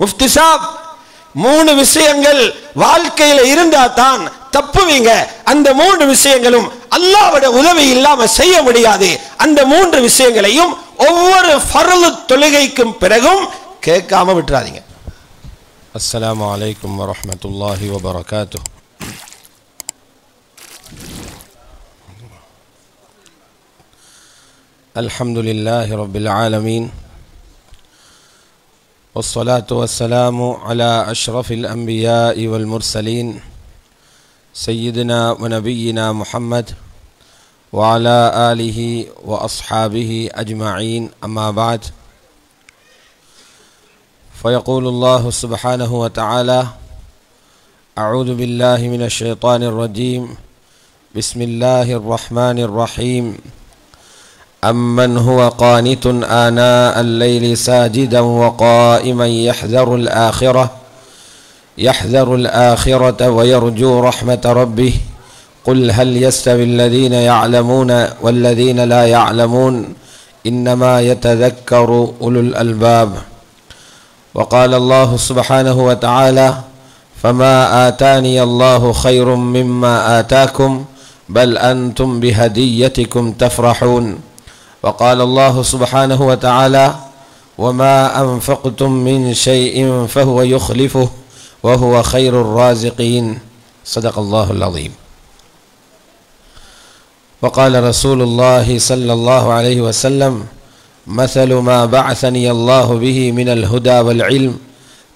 முஃப்தி சாப், 3 விஷயங்கள் வாழ்க்கையில இருந்தா தான் தப்புவீங்க. அந்த 3 விஷயங்களும் அல்லாஹ்வுடைய உதவி இல்லாம செய்ய முடியாது. அந்த 3 விஷயங்களையும் ஒவ்வொரு ஃபர்து தொழுகைக்கும் பிறகும் கேட்காம விட்டுறாதீங்க. அஸ்ஸலாமு அலைக்கும் வரஹ்மத்துல்லாஹி வபரகாத்துஹு. அல்ஹம்துலில்லாஹி ரப்பில் ஆலமீன் والصلاة والسلام على أشرف الأنبياء والمرسلين سيدنا ونبينا محمد وعلى آله وأصحابه أجمعين. أما بعد، فيقول الله سبحانه وتعالى: أعوذ بالله من الشيطان الرجيم، بسم الله الرحمن الرحيم. أمن هو قانت آناء الليل ساجدا وقائما يحذر الآخرة ويرجو رحمة ربه قل هل يستوي الذين يعلمون والذين لا يعلمون إنما يتذكر أولو الألباب. وقال الله سبحانه وتعالى: فما آتاني الله خير مما آتاكم بل أنتم بهديتكم تفرحون. وقال الله سبحانه وتعالى: وما أنفقتم من شيء فهو يخلفه وهو خير الرازقين. صدق الله العظيم. وقال رسول الله صلى الله عليه وسلم: مثل ما بعثني الله به من الهدى والعلم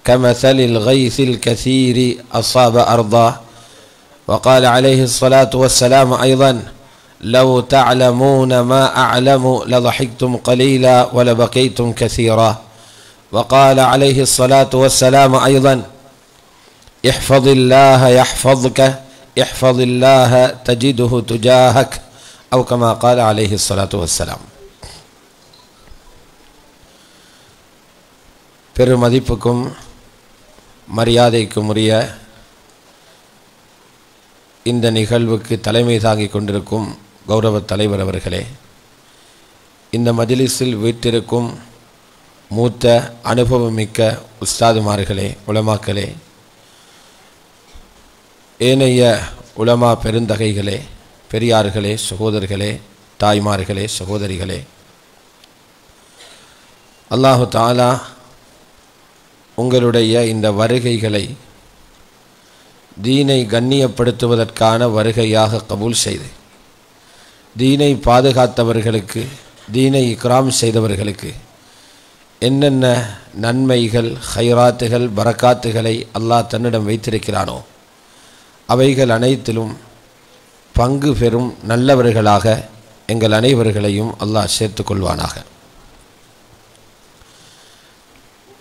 كمثل الغيث الكثير أصاب أرضا. وقال عليه الصلاة والسلام أيضا: لو تعلمون ما أعلم لضحكتم قليلا ولبكيتم كثيرا. وقال عليه الصلاة والسلام أيضا: احفظ الله يحفظك احفظ الله تجده تجاهك أو كما قال عليه الصلاة والسلام. பெருமதிப்புக்கும் மரியாதைக்கும் உரிய இந்த நிகழ்வுக்கு தலைமை தாங்கிக் கொண்டிருக்கும் கௌரவ தலைவர் அவர்களே, இந்த மஜ்லிஸில் வீற்றிருக்கும் மூத்த அனுபவமிக்க உஸ்தாதுமார்களே, உலமாக்களே, ஏனைய உலமா பெருந்தகைகளே, பெரியார்களே, சகோதரர்களே, தாய்மார்களே, சகோதரிகளே, அல்லாஹு தஆலா உங்களுடைய இந்த வருகைகளை தீனை கண்ணியப்படுத்துவதற்கான வருகையாக கபூல் செய்து, தீனை பாதுகாத்தவர்களுக்கு, தீனை இக்ராம் செய்தவர்களுக்கு என்னென்ன நன்மைகள், ஹைராத்துகள், பரக்காத்துகளை அல்லாஹ் தன்னிடம் வைத்திருக்கிறானோ அவைகள் அனைத்திலும் பங்கு பெறும் நல்லவர்களாக எங்கள் அனைவர்களையும் அல்லாஹ் சேர்த்து கொள்வானாக.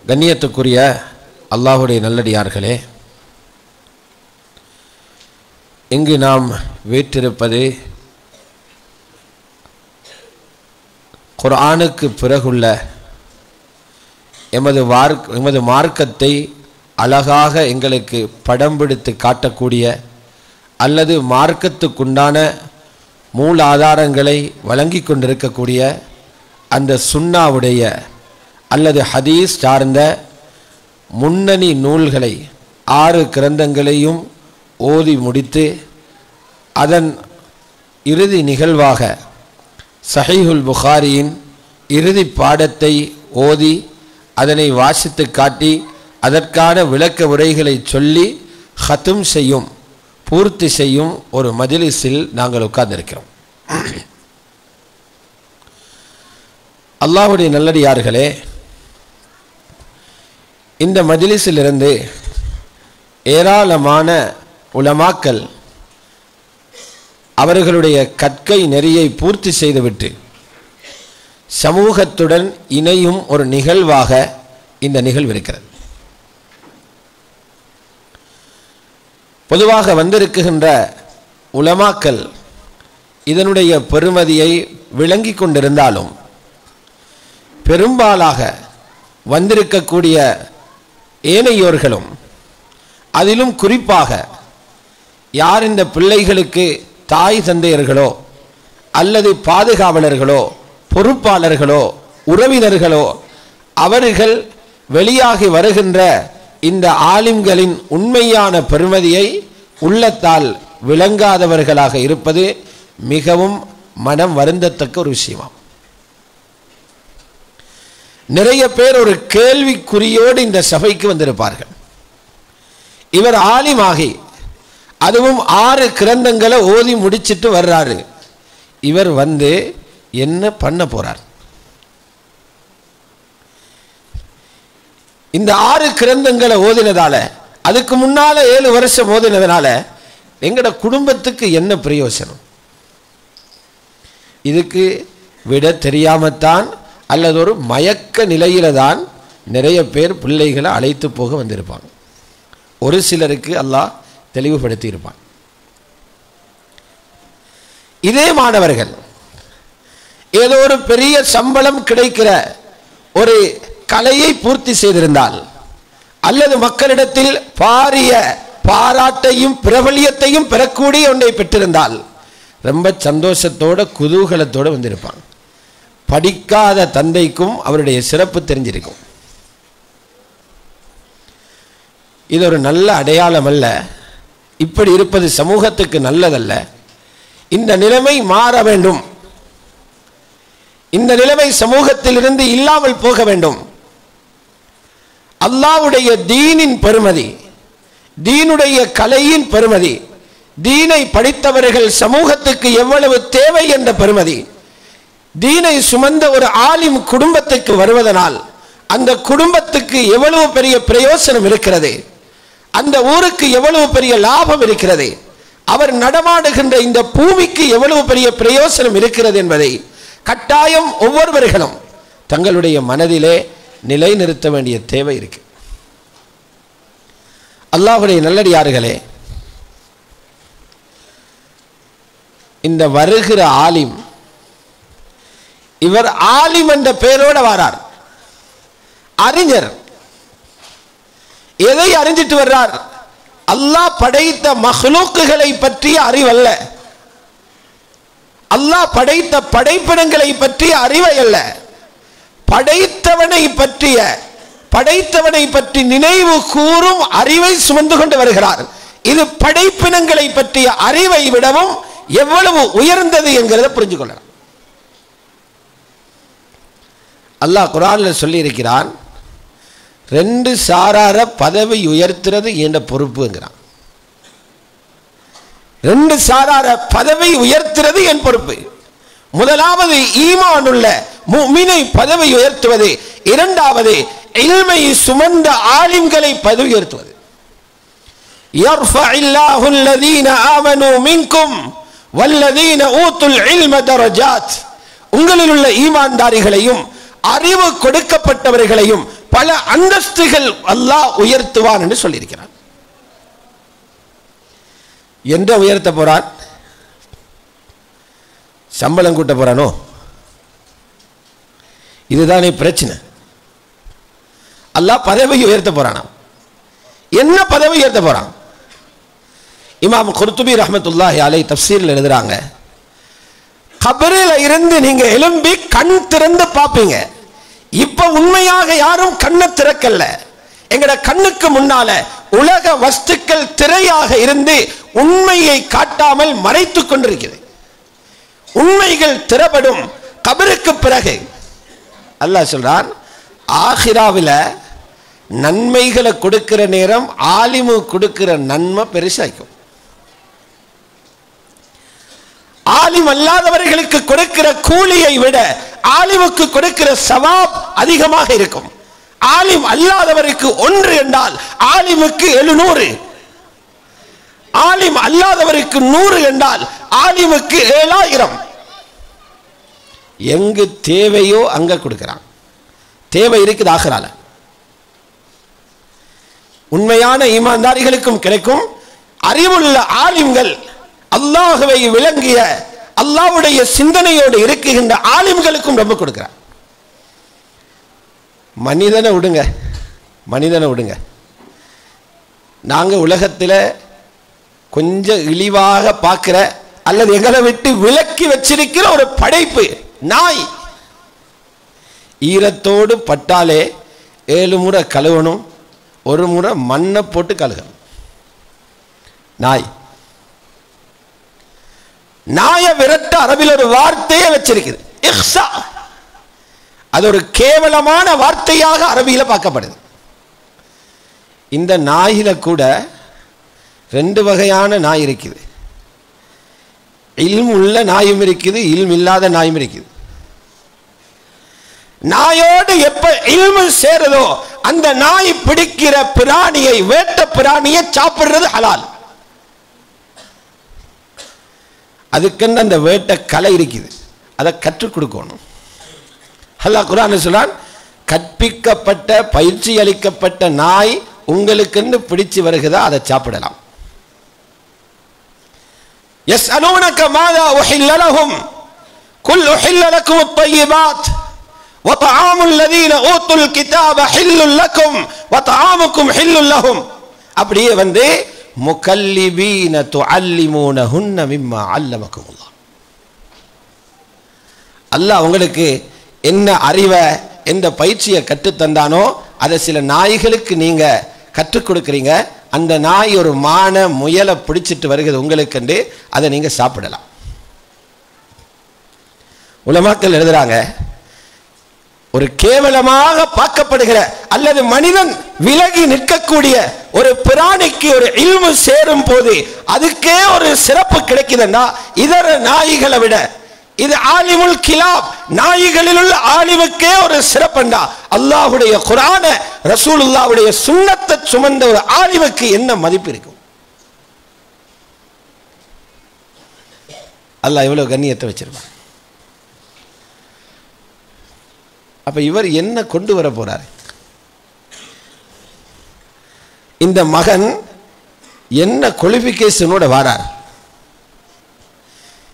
கண்ணியத்துக்குரிய அல்லாஹுடைய நல்லடியார்களே, இங்கு நாம் வீற்றிருப்பது குர்ஆனுக்கு பிறகுள்ள எமது மார்க்கத்தை அழகாக எங்களுக்கு படம் பிடித்து காட்டக்கூடிய அல்லது மார்க்கத்துக்குண்டான மூல ஆதாரங்களை வழங்கி கொண்டிருக்கக்கூடிய அந்த சுன்னாவுடைய அல்லது ஹதீஸ் சார்ந்த முன்னணி நூல்களை 6 கிரந்தங்களையும் ஓதி முடித்து அதன் இறுதி நிகழ்வாக சஹீஹுல் புகாரியின் இறுதி பாடத்தை ஓதி அதனை வாசித்து காட்டி அதற்கான விளக்க உரைகளை சொல்லி ஹத்தும் செய்யும், பூர்த்தி செய்யும் ஒரு மஜ்லிஸில் நாங்கள் உட்கார்ந்திருக்கிறோம். அல்லாஹ்வுடைய நல்லடியார்களே, இந்த மஜ்லிஸிலிருந்து ஏராளமான உலமாக்கள் அவர்களுடைய கற்கை நெறியை பூர்த்தி செய்துவிட்டு சமூகத்துடன் இணையும் ஒரு நிகழ்வாக இந்த நிகழ்வு இருக்கிறது. பொதுவாக வந்திருக்கின்ற உலமாக்கள் இதனுடைய பெருமதியை விளங்கி கொண்டிருந்தாலும் பெரும்பாலாக வந்திருக்கக்கூடிய ஏனையோர்களும், அதிலும் குறிப்பாக யார் இந்த பிள்ளைகளுக்கு தாய் தந்தையர்களோ அல்லது பாதுகாவலர்களோ பொறுப்பாளர்களோ உறவினர்களோ அவர்கள் வெளியாகி வருகின்ற இந்த ஆலிம்களின் உண்மையான பெருமதியை உள்ளத்தால் விளங்காதவர்களாக இருப்பது மிகவும் மனம் வருந்தத்தக்க ஒரு விஷயமாகும். நிறைய பேர் ஒரு கேள்விக்குறியோடு இந்த சபைக்கு வந்திருப்பார்கள். இவர் ஆலிமாகி அதுவும் 6 கிரந்தங்களை ஓதி முடிச்சிட்டு வர்றாரு. இவர் வந்து என்ன பண்ண போறார்? இந்த 6 கிரந்தங்களை ஓதினதால, அதுக்கு முன்னால 7 வருஷம் ஓதினதுனால எங்கட குடும்பத்துக்கு என்ன பிரயோசனம்? இதுக்கு விட தெரியாமத்தான் அல்லது ஒரு மயக்க நிலையில தான் நிறைய பேர் பிள்ளைகளை அழைத்து போக வந்திருப்பாங்க. ஒரு சிலருக்கு அல்லாஹ் தெளிவுபடுத்தி இருப்பான். இதே மாணவர்கள் ஏதோ ஒரு பெரிய சம்பளம் கிடைக்கிற ஒரு கலையை பூர்த்தி செய்திருந்தால் அல்லது மக்களிடத்தில் பாரிய பாராட்டையும் பிரபலியத்தையும் பெறக்கூடிய ஒன்றை பெற்றிருந்தால் ரொம்ப சந்தோஷத்தோட குதூகலத்தோடு வந்திருப்பான். படிக்காத தந்தைக்கும் அவருடைய சிறப்பு தெரிஞ்சிருக்கும். இது ஒரு நல்ல அடையாளம் அல்ல. இப்படி இருப்பது சமூகத்துக்கு நல்லதல்ல. இந்த நிலைமை மாற வேண்டும். இந்த நிலைமை சமூகத்தில் இருந்து இல்லாமல் போக வேண்டும். அல்லாஹ்வுடைய தீனின் பெருமதி, தீனுடைய கலையின் பெருமதி, தீனை படித்தவர்கள் சமூகத்துக்கு எவ்வளவு தேவை என்ற பெருமதி, தீனை சுமந்த ஒரு ஆலிம் குடும்பத்துக்கு வருவதனால் அந்த குடும்பத்துக்கு எவ்வளவு பெரிய பிரயோசனம் இருக்கிறது, அந்த ஊருக்கு எவ்வளவு பெரிய லாபம் இருக்கிறது, அவர் நடமாடுகின்ற இந்த பூமிக்கு எவ்வளவு பெரிய பிரயோசனம் இருக்கிறது என்பதை கட்டாயம் ஒவ்வொருவர்களும் தங்களுடைய மனதிலே நிலைநிறுத்த வேண்டிய தேவை இருக்கு. அல்லாஹ்வுடைய நல்லடியார்களே, இந்த வருகிற ஆலிம், இவர் ஆலிம் என்ற பெயரோட வரார். அறிஞர். எதை அறிஞ்சிட்டு வர்றார்? அல்லாஹ் படைத்த மஹ்லூக்குகளை பற்றிய அறிவல்ல, அல்லாஹ் படைத்த படைப்பினங்களை பற்றிய அறிவை அல்ல, படைத்தவனை பற்றி நினைவு கூறும் அறிவை சுமந்து கொண்டு வருகிறார். இது படைப்பினங்களை பற்றிய அறிவை விடவும் எவ்வளவு உயர்ந்தது என்கிறத புரிஞ்சு கொள்ளலாம். அல்லாஹ் குர்ஆன்ல சொல்லி இருக்கிறான், 2 சாரார பதவி உயர்த்துறது என்ற பொறுப்புங்கிறான். 2 சாரார பதவி உயர்த்துறது என் பொறுப்பு. முதலாவது ஈமானுள்ள முஃமினை பதவி உயர்த்துவது, இரண்டாவது இல்மை சுமந்த ஆலிம்களை பதவி உயர்த்துவது. யர்ஃபஇல்லாஹு அல்லதீன ஆமனூ மின்கும் வல்லதீன ஊத்துல் இல்ம தரஜாத். உங்களில் உள்ள ஈமான்தாரிகளையும் அறிவு கொடுக்கப்பட்டவர்களையும் பல அந்தஸ்துகள் அல்லாஹ் உயர்த்துவான் என்று சொல்லியிருக்கிறான். என்ற உயர்த்த போறான்? சம்பளம் கூட்ட போறானோ? இதுதானே பிரச்சனை. அல்லாஹ் பதவி உயர்த்த போறானா? என்ன பதவி உயர்த்த போறான்? இமாம் குர்துபி ரஹ்மத்துல்லாஹி அலைஹி தஃப்சீரில் எழுதுறாங்க, கபரில் இருந்து நீங்க எழும்பி கண் திறந்து பார்ப்பீங்க. இப்ப உண்மையாக யாரும் கண்ணை திறக்கல. எங்கட கண்ணுக்கு முன்னால உலக வஸ்துக்கள் திரையாக இருந்து உண்மையை காட்டாமல் மறைத்துக் கொண்டிருக்கிறது. உண்மைகள் திறப்படும் கபருக்கு பிறகு. அல்லாஹ் சொல்றான், ஆகிராவில நன்மைகளை கொடுக்கிற நேரம் ஆலிமு கொடுக்கிற நன்மை பெருசாக்கும். ஆலிம் அல்லாதவர்களுக்கு கொடுக்கிற கூலியை விட ஆலிமுக்கு கொடுக்கிற சவாப் அதிகமாக இருக்கும். ஆலிம் அல்லாதவருக்கு 1 என்றால் ஆலிமுக்கு 700, ஆலிம் அல்லாதவருக்கு 100 என்றால் ஆலிமுக்கு 7000. எங்கு தேவையோ அங்க கொடுக்கிறான். தேவை இருக்குது ஆகிரால. உண்மையான ஈமான்தாரிகளுக்கும் கிடைக்கும். அறிவுள்ள ஆலிம்கள், அல்லாஹ்வை விளங்கிய அல்லாஹ்வுடைய சிந்தனையோடு இருக்குகின்ற ஆலிம்களுக்கும் ரொம்ப கொடுக்கிறார். மனிதனை விடுங்க. நாங்க உலகத்தில் கொஞ்சம் இழிவாக பார்க்கிற அல்லது எங்களை விட்டு விலக்கி வச்சிருக்கிற ஒரு படைப்பு நாய். ஈரத்தோடு பட்டாலே 7 முறை கழுவணும், ஒரு முறை மண்ணை போட்டு கழுகணும். நாயை விரட்ட அரபில் ஒரு வார்த்தையே வச்சிருக்குது, இஹ்ஸா. அது ஒரு கேவலமான வார்த்தையாக அரபியில பார்க்கப்படுது. இந்த நாயில கூட 2 வகையான நாய் இருக்குது. இல்ம் உள்ள நாயும் இருக்குது, இல்ம் இல்லாத நாயும் இருக்குது. நாயோடு எப்ப இல்மு சேருதோ அந்த நாய் பிடிக்கிற பிராணியை, வேட்ட பிராணியை சாப்பிடுறது ஹலால். அதுக்கென்று அந்த வேட்ட கலை இருக்குது, அதை கற்றுக் கொடுக்கணும். அல்லாஹ் குர்ஆன்ல சொல்றான், கற்பிக்கப்பட்ட பயிற்சி அளிக்கப்பட்ட நாய் உங்களுக்கு பிடிச்சு வருகிறதா அதை சாப்பிடலாம். يسألونك ماذا أحل لهم قل أحل لكم الطيبات وطعام الذين أوتوا الكتاب حل لكم وطعامكم حل لهم. அப்படியே مكلبين تعلمونهن مما علمكم الله. அல்லாஹ் உங்களுக்கு என்ன அறிவை, எந்த பயிற்சியை கற்று தந்தானோ அதை சில நாய்களுக்கு நீங்க கற்றுக் கொடுக்குறீங்க. அந்த நாய் ஒரு மான முயலை பிடிச்சிட்டு வருகிறது உங்களுக்கு, அதை நீங்க சாப்பிடலாம். உலமாக்கள் எழுதுறாங்க, ஒரு கேவலமாக பார்க்கப்படுகிற அல்லது மனிதன் விலகி நிற்கக்கூடிய ஒரு பிராணிக்கு ஒரு இல்மு சேரும் போது அதுக்கே ஒரு சிறப்பு கிடைக்குதுன்னா இதர நாய்களை விட இது ஆலிமுல் கிலாப், நாய்களில் உள்ள ஆலிமுக்கே ஒரு சிறப்புண்டா அல்லாஹ்வுடைய குர்ஆன ரசூலுல்லாஹ்வுடைய சுன்னத்தை சுமந்த ஒரு ஆலிமுக்கு என்ன மதிப்பு இருக்கும்? அல்லாஹ் எவ்வளவு கண்ணியத்தை வச்சிருப்பான். அப்ப இவர் என்ன கொண்டு வர போறார்? இந்த மகன் என்ன குவாலிஃபிகேஷனோட வரார்?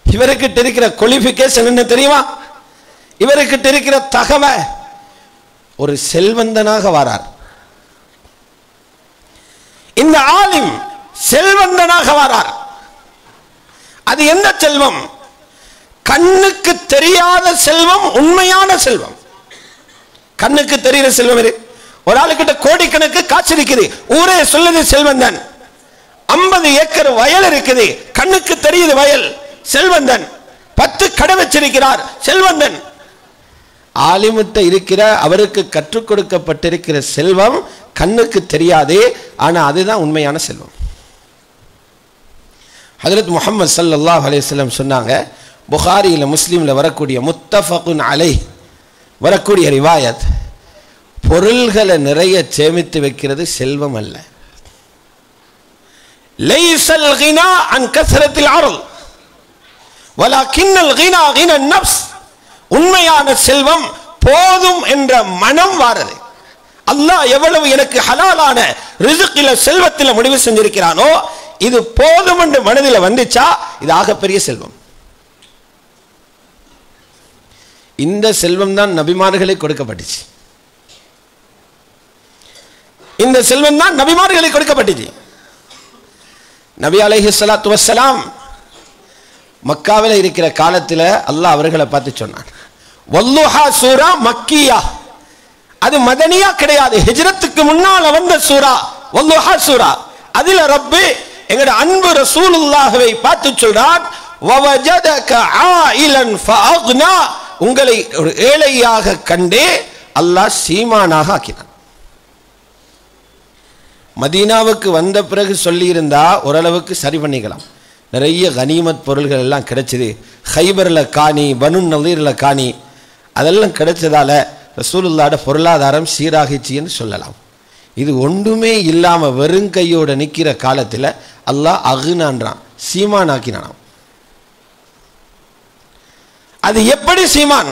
இவருக்கிட்ட இருக்கிற குவாலிஃபிகேஷன் என்ன தெரியுமா? இவருக்கிட்ட இருக்கிற தகவல், ஒரு செல்வந்தனாக வரார். இந்த ஆலிம் செல்வந்தனாக வரார். அது என்ன செல்வம்? கண்ணுக்கு தெரியாத செல்வம், உண்மையான செல்வம். கண்ணுக்கு தெரிகிற செல்வம் இரு. ஒரு ஆளுக்கிட்ட கோடிக்கணக்கு காசு இருக்குது, ஊரே சொல்லுது செல்வந்தன். 50 ஏக்கர் வயல் இருக்குது, கண்ணுக்கு தெரியுது வயல், செல்வந்தன். 10 கடை வச்சிருக்கிறார், செல்வந்தன். ஆலிமுட்ட இருக்கிற, அவருக்கு கற்றுக் கொடுக்கப்பட்டிருக்கிற செல்வம் கண்ணுக்கு தெரியாது, ஆனா அதுதான் உண்மையான செல்வம். ஹஜ்ரத் முஹம்மது ஸல்லல்லாஹு அலைஹி வஸல்லம் சொன்னாங்க, புகாரியில முஸ்லிம்ல வரக்கூடிய முத்தஃபகுன் அலைஹ் வரக்கூடிய ரிவாயத், பொருள்களை நிறைய சேமித்து வைக்கிறது செல்வம் அல்ல. லைஸல் கினா அன் கஸ்ரத்தில் அர்ல் வலக்கின்னல் கினா கினா நஃப்ஸ். உண்மையான செல்வம் போதும் என்ற மனம் வாரது. அல்லாஹ் எவ்வளவு எனக்கு ஹலாலான ரிஸ்கில செல்வத்தில முடிவு செஞ்சிருக்கிறானோ இது போதும் என்று மனதில் வந்துச்சா இது ஆகப்பெரிய செல்வம். இந்த செல்வம் தான் நபிமார்களுக்கு கொடுக்கப்பட்டுச்சு. இந்த செல்வம் தான் நபிமார்களுக்கு கொடுக்கப்பட்டுச்சு. நபி அலைஹிஸ்ஸலாத்து வஸ்ஸலாம் மக்காவில் இருக்கிற காலத்தில் அல்லாஹ் அவர்களை பார்த்து சொன்னான், வல்லுஹா சூரா மக்கியா, அது மதனியா கிடையாது, ஹிஜ்ரத்துக்கு முன்னால் வந்த சூரா வல்லுஹா சூரா. அதுல ரப்பு எங்கட அன்பு ரசூலுல்லாஹ்வை பார்த்து சொல்றான், வவஜதக ஆயிலன் ஃபஅக்னா, உங்களை ஒரு ஏழையாக கண்டே அல்லாஹ் சீமானாக ஆக்கினான். மதீனாவுக்கு வந்த பிறகு சொல்லி இருந்தா ஓரளவுக்கு சரி பண்ணிக்கலாம். நிறைய கனிமத் பொருள்கள் எல்லாம் கிடைச்சது. ஹைபர்ல காணி, பனு நலீர்ல காணி, அதெல்லாம் கிடைச்சதால ரசூலுல்லாஹ்வோட பொருளாதாரம் சீராகிச்சுன்னு சொல்லலாம். இது ஒன்றுமே இல்லாம வெறும் கையோட நிக்கிற காலத்துல அல்லாஹ் அகுனான்றான், சீமான் ஆக்கினான். அது எப்படி சீமான்?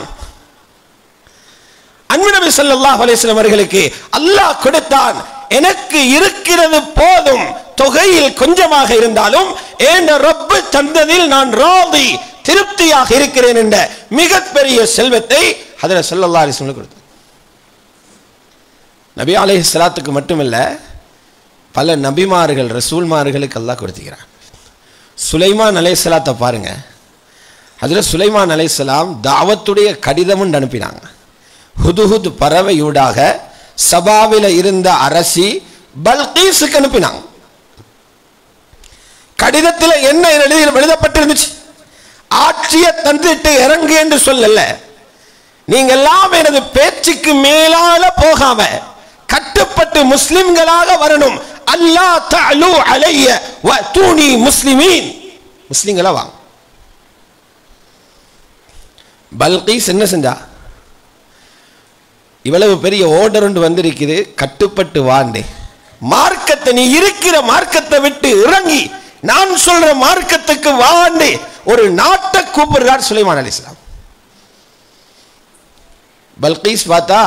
அன்பு நபி ஸல்லல்லாஹு அலைஹி வஸல்லம் அவர்களுக்கு அல்லாஹ் கொடுத்தான், எனக்கு இருக்கிறது போதும், தொகையில் கொஞ்சமாக இருந்தாலும் என் ரப்பு தந்ததில் நான் ராதி, திருப்தியாக இருக்கிறேன் என்ற மிகப்பெரிய செல்வத்தை ஹஜ்ரத் ஸல்லல்லாஹு அலைஹி வஸல்லம் கொடுத்தார். நபி அலைஹிஸ்ஸலாத்துக்கு மட்டுமல்ல, பல நபிமார்கள் ரசூல்மார்களுக்கு அல்லாஹ் கொடுத்துக்கிறான். சுலைமான் அலைஹிஸ்ஸலாத்தை பாருங்க. ஹஜ்ரத் சுலைமான் அலைஹிஸ்ஸலாம் தாவத்துடைய கடிதம் அனுப்பினாங்க. ஹுதுஹுத் பறவையூடாக சபாவில இருந்த அரசி பல்கீஸுக்கு அனுப்பினாங்க. கடிதத்தில் என்ன எழுதப்பட்டிருந்துச்சு? ஆட்சியை தந்துட்டு இறங்கு என்று சொல்லல. நீங்க எல்லாம் எனது பேச்சுக்கு மேலால போகாம கட்டுப்பட்டு முஸ்லிம்களாக வரணும். அல்லாஹ் தஅலு அலைய வதூனி முஸ்லிமீன், முஸ்லிம்களா வாங்க. பல்கீஸ் என்ன செஞ்சா? இவ்வளவு பெரிய ஆர்டர் ஒன்று வந்திருக்குது, கட்டுப்பட்டு வாண்டே. மார்க்கத்தை, நீ இருக்கிற மார்க்கத்தை விட்டு இறங்கி நான் சொல்ற மார்க்கத்துக்கு வாண்டே ஒரு நாட்டை கூப்பிடுறார் சுலைமான் அலைஹிஸ்ஸலாம். பல்கீஸ் பார்த்தா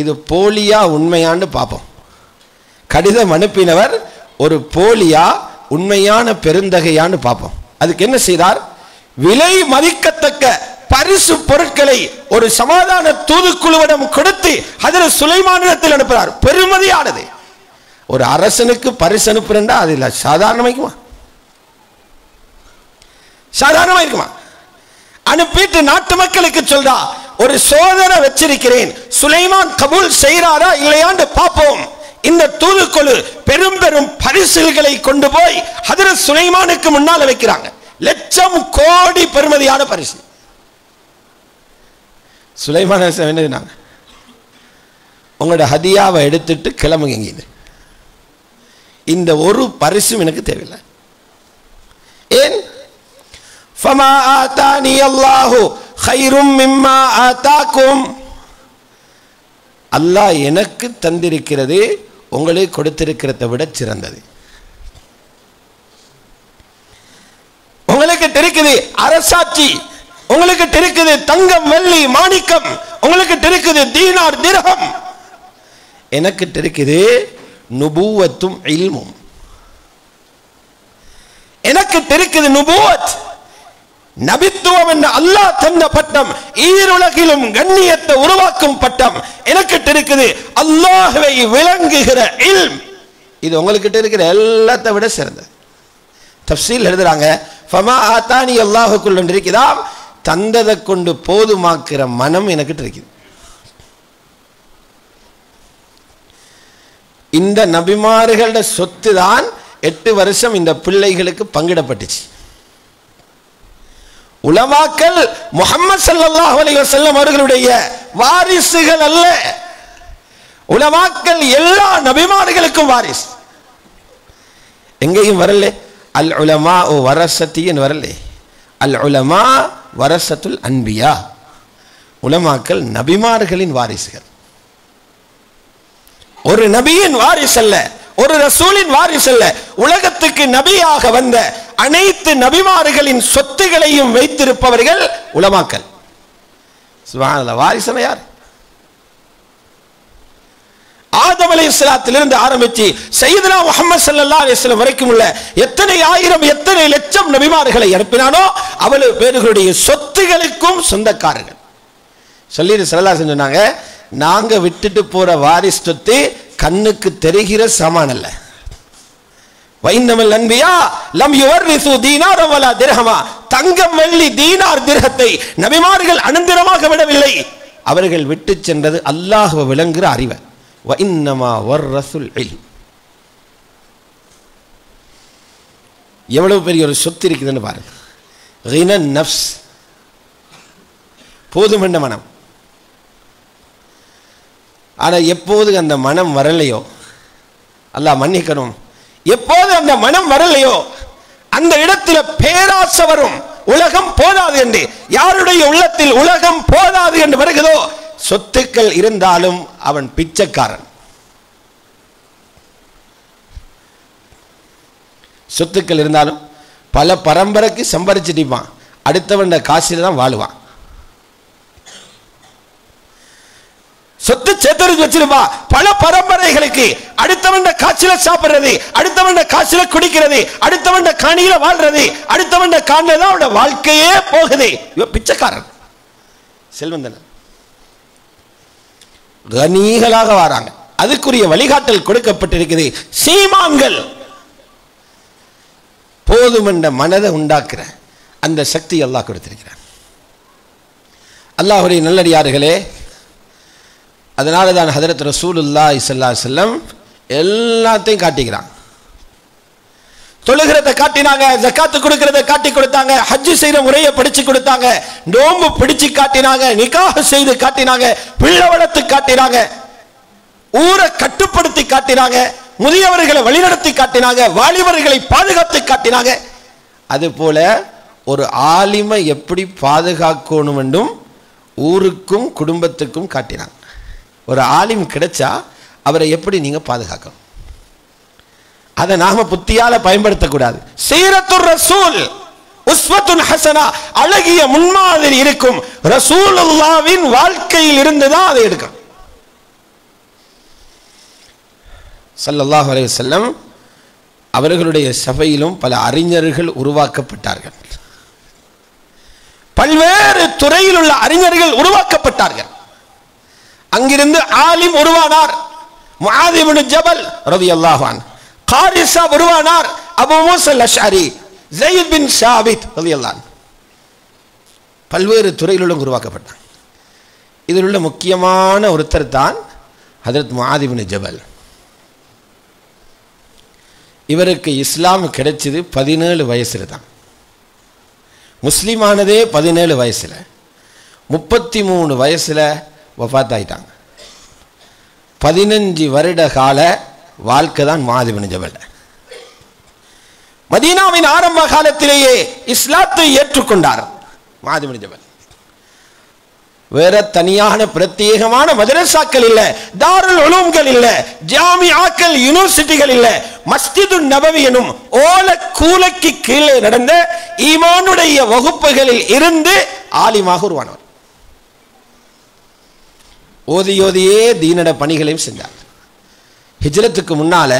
இது போலியா உண்மையான்னு பார்ப்போம். கடிதம் அனுப்பினவர் ஒரு போலியா உண்மையான பெருந்தகையான்னு பார்ப்போம். அதுக்கு என்ன செய்தார்? விலை மதிக்கத்தக்க பரிசு பொருட்களை ஒரு சமாதான தூதுக்குழுவிடம் கொடுத்து ஹஜ்ரத் சுலைமானிடத்தில் அனுப்புறார். பெருமதியானது. ஒரு அரசனுக்கு பரிசு அனுப்புறா அது இல்ல சாதாரணமாக்குமா? சாதாரணமா இருக்குமா? அனுப்பிட்டு நாட்டு மக்களுக்கு சொல்றா, ஒரு சோதனை வச்சிருக்கிறேன், சுலைமான் கபூல் செய்யறாரா இல்லையான்னு பார்ப்போம். இந்த தூதுக்குழு பெரும் பெரும் பரிசுகளை கொண்டு போய் ஹஜ்ரத் சுலைமானுக்கு முன்னால வைக்கிறாங்க. லட்சம் கோடி பெருமதியான பரிசு. சுலைமான் என்ன, உங்களோட ஹதியாவை எடுத்துட்டு கிளம்புங்க, இந்த ஒரு பரிசும் எனக்கு தேவையில்லை. ஏன்? ஃபமா ஆதானி அல்லாஹு கைரும் மிம்மா ஆதாக்கும், அல்லாஹ் எனக்கு தந்திருக்கிறது உங்களுக்கு கொடுத்திருக்கிறதை விட சிறந்தது. உங்களுக்கு இருக்குது அரசாட்சி, உங்களுக்கு இருக்குது தங்கம் வெள்ளி மாணிக்கம், உங்களுக்கு இருக்குது தீனார் திர்ஹம், எனக்கு இருக்குது நுபுவத்தும் இல்மும். எனக்கு இருக்குது நுபுவத், நபித்துவம் என்ற அல்லாஹ் தந்த பட்டம், ஈருலகிலும் கண்ணியத்தை உருவாக்கும் பட்டம் எனக்கு இருக்குது. அல்லாஹ்வை விளங்குகிற இல்ம், இது உங்களுக்கு இருக்கிற எல்லாத்தை விட சிறந்தது. தஃப்சீல் எழுதுறாங்க, ஃபமா ஆதானி அல்லாஹுக்குள் இருக்குதா, தந்ததை கொண்டு போதுமாக்குற மனம் எனக்கு இருக்குது. இந்த நபிமார்களோட சொத்து தான் 8 வருஷம் இந்த பிள்ளைகளுக்கு பங்கிடப்பட்டுச்சு. உலமாக்கள் முஹம்மது ஸல்லல்லாஹு அலைஹி வஸல்லம் அவர்களுடைய வாரிசுகள் அல்ல. உலமாக்கள் எல்லா நபிமார்களுக்கும் வாரிசு. எங்கேயும் வரல அல் உலமா வரசத்தின் வரல. அல் உலமா வரசத்துல் அன்பியா, உலமாக்கள் நபிமார்களின் வாரிசுகள். ஒரு நபியின் வாரிசு அல்ல, ஒரு ரசூலின் வாரிசு அல்ல. உலகத்துக்கு நபியாக வந்த அனைத்து நபிமார்களின் சொத்துகளையும் வைத்திருப்பவர்கள் உலமாக்கள். சுப்ஹானல்லாஹ். வாரிசு யார்? ஆதம் அலைஹிஸ்ஸலாத்திலிருந்து ஆரம்பித்து சையதுனா முஹம்மது ஸல்லல்லாஹு அலைஹி வஸல்லம் வரைக்கும் உள்ள எத்தனை ஆயிரம் எத்தனை லட்சம் நபிமார்களை அனுப்பினானோ அவ்வளவு பேர்களுடைய சொத்துகளுக்கும் சொந்தக்காரர்கள். சொல்லிட்டு ஸல்லல்லாஹு அலைஹி சொன்னாங்க, நாங்க விட்டுட்டு போற வாரிசு சொத்து கண்ணுக்கு தெரிகிற சாமான் அல்ல. வைன்னமல் அன்பியா லம் யுவர்ரிசு தீனார வலா திர்ஹமா, தங்கம் வெள்ளி தீனார் திர்ஹத்தை நபிமார்கள் அனந்தரமாக விடவில்லை. அவர்கள் விட்டு சென்றது அல்லாஹ்வை விளங்குகிற அறிவை. வைன்னமா வர்ரசுல் இல்ம். எவ்வளவு பெரிய ஒரு சொத்து இருக்குதுன்னு பாருங்க. கினன் நஃப்ஸ், போதுமென்ற மனம். ஆனா எப்போது அந்த மனம் வரலையோ, அல்லாஹ் மன்னிக்கணும், எப்போது அந்த மனம் வரலையோ அந்த இடத்துல பேராசை வரும். உலகம் போதாது என்று யாருடைய உள்ளத்தில் உலகம் போதாது என்று வருகிறதோ, சொத்துக்கள் இருந்தாலும் அவன் பிச்சைக்காரன். சொத்துக்கள் இருந்தாலும் பல பரம்பரைக்கு சம்பாதிச்சிட்டிப்பான், அடுத்தவன் காசில தான் வாழுவான். சொத்து சேர்த்து வச்சிருப்பா பல பரம்பரைகளுக்கு, அடுத்தவன் காட்சியில சாப்பிடுறது, அடுத்தவன் காட்சியில குடிக்கிறது, அடுத்தவன் காணியில வாழ்றது, அடுத்தவன் காணில தான் அவனோட வாழ்க்கையே போகுது. இவன் பிச்சைக்காரன், செல்வந்தன். கனிகளாக வராங்க. அதுக்குரிய வழிகாட்டல் கொடுக்கப்பட்டிருக்குது. சீமான்கள் போதுமென்ற மனதை உண்டாக்குற அந்த சக்தி அல்லாஹ் கொடுத்திருக்கிறார். அல்லாஹ்வுடைய நல்லடியார்களே, அதனால தான் ஹஜ்ரத் ரசூலுல்லாஹி ஸல்லல்லாஹு அலைஹி வஸல்லம் எல்லாத்தையும் காட்டிக்கிறாங்க. தொழுகிறத காட்டினாங்க, ஜகாத் கொடுக்கிறத காட்டி கொடுத்தாங்க, ஹஜ் செய்யற முறையை படிச்சு கொடுத்தாங்க, நோன்பு பிடிச்சு காட்டினாங்க, நிக்காஹ் செய்து காட்டினாங்க, பிள்ளை வளர்த்து காட்டினாங்க, ஊரை கட்டுப்படுத்தி காட்டினாங்க, முதியவர்களை வழிநடத்தி காட்டினாங்க, வாலிபர்களை பாதுகாத்து காட்டினாங்க. அதுபோல ஒரு ஆலிமை எப்படி பாதுகாக்கணும் என்றும் ஊருக்கும் குடும்பத்துக்கும் காட்டினாங்க. ஒரு ஆலிம் கிடைச்சா அவரை எப்படி நீங்க பாதுகாக்கணும், அதை நாம புத்தியால பயன்படுத்தக்கூடாது. சீரத்துர் ரசூல் உஸ்வத்துன் ஹஸனா, அழகிய முன்மாதிரி இருக்கும் ரசூலுல்லாஹ்வின் வாழ்க்கையில் இருந்து தான் அதை எடுக்கணும். ஸல்லல்லாஹு அலைஹி வஸல்லம் அவர்களுடைய சபையிலும் பல அறிஞர்கள் உருவாக்கப்பட்டார்கள். பல்வேறு துறையில் உள்ள அறிஞர்கள் உருவாக்கப்பட்டார்கள். அங்கிருந்து ஆலிம் உருவானார், முஆத் இப்னு ஜபல் ரலியல்லாஹு அன்ஹு. காரிஸா உருவானார், அபூ மூஸா அல்-அஷ்அரி, ஸைத் பின் சாபித் ரலியல்லாஹு அன்ஹு. பல்வேறு துறையில் உள்ள உருவாக்கப்பட்டார். இதில் உள்ள முக்கியமான ஒருத்தர் தான் ஹஜ்ரத் முஆத் இப்னு ஜபல். இவருக்கு இஸ்லாம் கிடைச்சது 17 வயசுல தான். முஸ்லிமானதே 17 வயசுல, 33 வயசுல வஃபாத் ஆயிட்டாங்க. 15 வருட கால வாழ்க்கை தான் முஆத் இப்னு ஜபல். மதீனாவின் ஆரம்ப காலத்திலேயே இஸ்லாத்தை ஏற்றுக்கொண்டார் முஆத் இப்னு ஜபல். வேற தனியான பிரத்யேகமான மதரசாக்கள் இல்ல, தாருல் உலூம்கள் இல்ல, ஜாமிஆக்கள், யூனிவர்சிட்டிகள் இல்ல, மஸ்ஜிது நபவி எனும் ஓல கூலைக்கு கீழே நடந்த ஈமானுடைய வகுப்புகளில் இருந்து ஆலிமாக உருவானவர். ஓதியோதியே தீனட பணிகளையும் செஞ்சார். ஹிஜ்ரத்துக்கு முன்னால